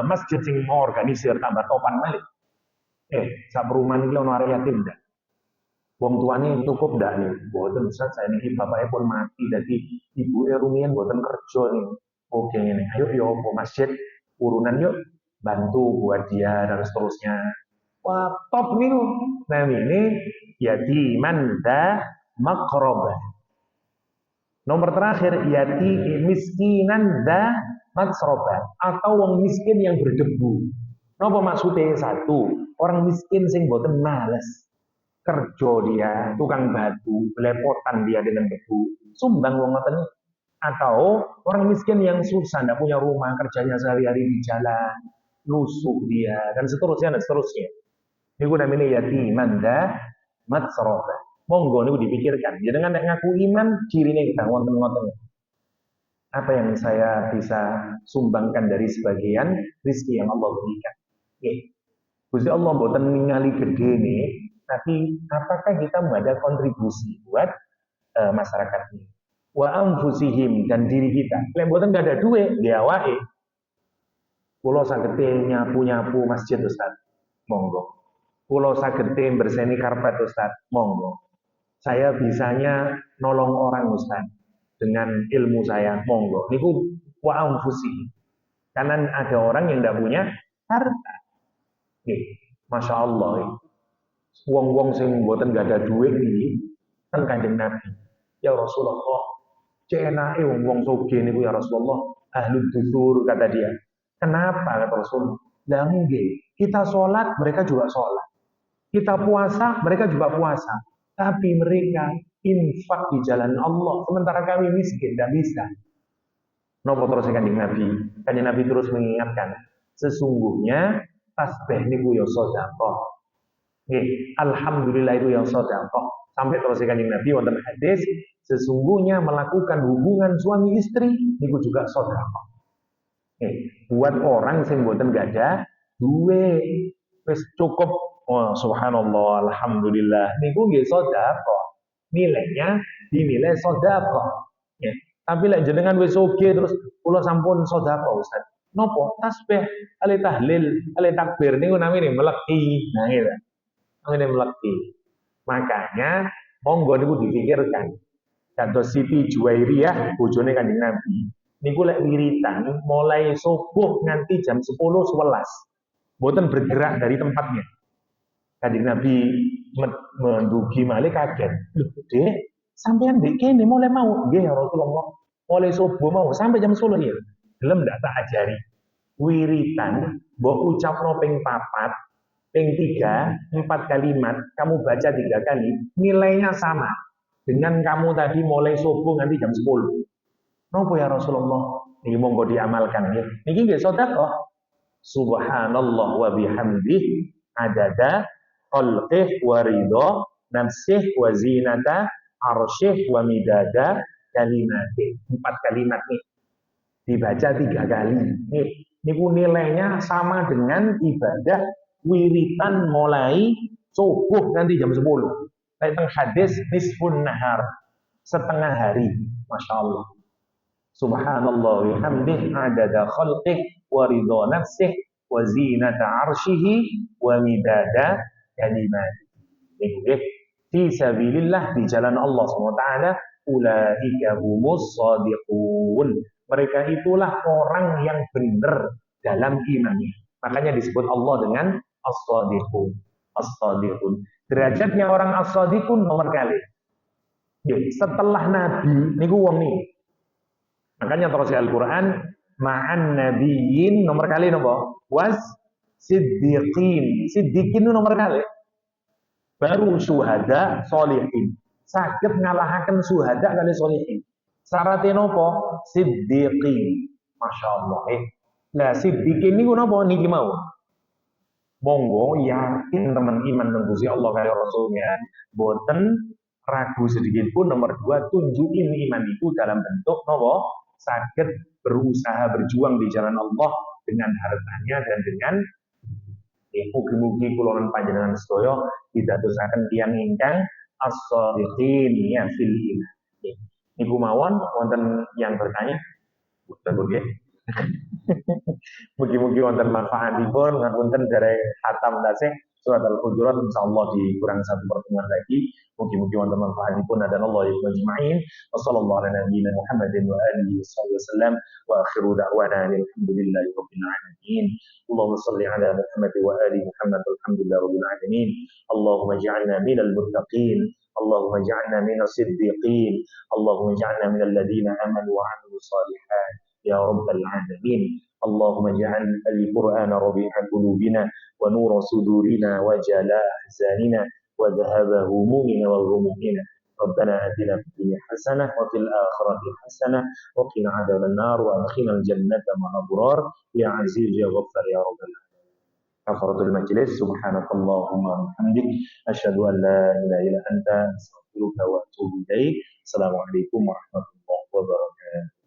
masjid sing organisir tambah topan malih. Sak perumahan iki ono arek yatim ndak? Wong tuane cukup ndak nih? Boten Ustaz, saya niki bapaknya pun mati dadi ibu rumiyin boten kerja nih. Oke ini, ayo yo ke masjid urunan yuk bantu buat dia dan seterusnya. Wah top nih. Nah ini yatiman da makrobah. Nomor terakhir yati miskinan da matsroba atau wong miskin yang berdebu. Napa maksudnya satu orang miskin sing boten males kerja dia, tukang batu, belepotan dia dengan debu, sumbang wong ngoten atau orang miskin yang susah, tidak punya rumah, kerjanya sehari-hari di jalan, lusuh dia, dan seterusnya, dan seterusnya. Ini namanya yatiman da matsroba. Monggo ini dipikirkan. Jadi dengan ngaku iman, cirinya kita ngoten-ngoten. Apa yang saya bisa sumbangkan dari sebagian rezeki yang Allah berikan. Gusti Allah mboten ningali gede nih, tapi apakah kita ada kontribusi buat masyarakat ini? Wa anfusihim dan diri kita. Lek mboten gak ada duit, dia wae. Kulo sagete nyapu-nyapu masjid Ustaz. Monggo. Kulo sagete berseni karpet Ustaz. Monggo. Saya bisanya nolong orang Ustaz dengan ilmu saya. Monggo. Niku wa anfusihim. Karena ada orang yang tidak punya harta. Masya Allah. Wong-wong sing mboten gak ada duit iki kan Kanjeng Nabi. Ya Rasulullah, cenake wong-wong sugih niku ya Rasulullah, ahlul dusur kata dia. Kenapa kata Rasulullah? Lah nggih, kita sholat mereka juga sholat. Kita puasa mereka juga puasa. Tapi mereka infak di jalan Allah, sementara kami miskin tidak bisa. Napa terus Kanjeng Nabi? Kanjeng Nabi terus mengingatkan, sesungguhnya tasbih niku ya sedekah. Alhamdulillah itu yang sedekah. Sampai terus Kanjeng Nabi wonten hadis, sesungguhnya melakukan hubungan suami istri niku juga sedekah. Buat orang sing mboten gak ada duwe wis cukup, oh subhanallah alhamdulillah niku nggih sedekah. Nilainya dinilai sedekah. Ya. Tapi lek jenengan wis oge terus kula sampun sedekah Ustaz. Nopo? Tasbih, ali tahlil, ali takbir niku namine meleki. Nah gitu. Namine meleki. Makanya monggo niku dipikirkan. Kados Siti Juwairiyah bojone Kanjeng Nabi. Niku lek wiritan mulai subuh nganti jam 10-11. Mboten bergerak dari tempatnya. Kanjeng Nabi mendugi malih kaget. Loh, Dek, sampean ndek kene mulai mau? Nggih ya Rasulullah. Mulai subuh mau sampai jam 10 ya. Gelem ndak tak ajari. Wiritan mbok ucapno ping 4, ping 3, 4 kalimat, kamu baca 3 kali, nilainya sama dengan kamu tadi mulai subuh nanti jam 10. Napa ya Rasulullah? Niki monggo diamalkan ya. Niki nggih sedekah. Subhanallah wa bihamdih adada khalqih wa ridha nafsih wa zinata arsyih wa midada kalimatih. 4 kalimat nih. Dibaca 3 kali. Nih, niku nilainya sama dengan ibadah wiritan mulai subuh nanti jam 10. Tentang hadis nisfun nahar, setengah hari. Masya Allah. Subhanallah wa hamdih adada khalqih wa ridha nafsih wa zinata arsyihi wa midada kalimat. Ini fi sabilillah, di jalan Allah SWT, ulaika humus shadiqun. Mereka itulah orang yang benar dalam imannya. Makanya disebut Allah dengan as-shadiqun. As-shadiqun. Derajatnya orang as-shadiqun nomor kali. Setelah Nabi, niku wong nih. Makanya terus Al-Quran, ma'an nabiyyin nomor kali nopo? Was siddiqin. Siddiqin itu nomor kali. Baru syuhada solihin. Sakit ngalahaken syuhada kali solihin. Syaratnya nopo? Siddiqin. Masya Allah. Nah siddiqin ini nopo? Niki mau. Monggo yakin teman iman nunggusi Allah kaya Rasulnya. Boten ragu sedikit pun. Nomor 2, tunjukin iman itu dalam bentuk nopo? Sakit berusaha berjuang di jalan Allah dengan hartanya dan dengan mugi-mugi kula lan panjenengan sedaya didadosaken tiyang ingkang as-shadiqin ya fil iman. Niku mawon wonten yang bertanya? Boten nggih. Mugi-mugi wonten manfaatipun ngapunten dari khatam tasih surat Al-Hujurat insyaallah di kurang satu pertemuan lagi. Mugi-mugi wonten manfaatipun dan Allah ya majma'in. Wassallallahu ala nabiyyina Muhammadin wa alihi wasallam wa akhiru da'wana alhamdulillahi rabbil alamin. Allahumma shalli ala Muhammad wa ali Muhammad alhamdulillahi rabbil alamin. Allahumma ij'alna minal muttaqin. Allahumma ij'alna minas siddiqin. Allahumma ij'alna minal ladzina amanu wa 'amilus shalihat. Ya rabbal alamin. Allahumma ja'al al-Qur'ana rabi'a qulubina wa nura sudurina wa jala'a ahzanina wa dhahaba humumina wa ghumumina. Rabbana atina fid dunya hasanah wa fil akhirati hasanah wa qina adzaban nar wa adkhilna al-jannata ma'al abrar ya aziz ya ghaffar ya rabbal alamin. Kafaratul majlis, subhanakallahumma wa bihamdik asyhadu an la ilaha illa anta astaghfiruka wa atubu ilaik. Assalamualaikum warahmatullahi wabarakatuh.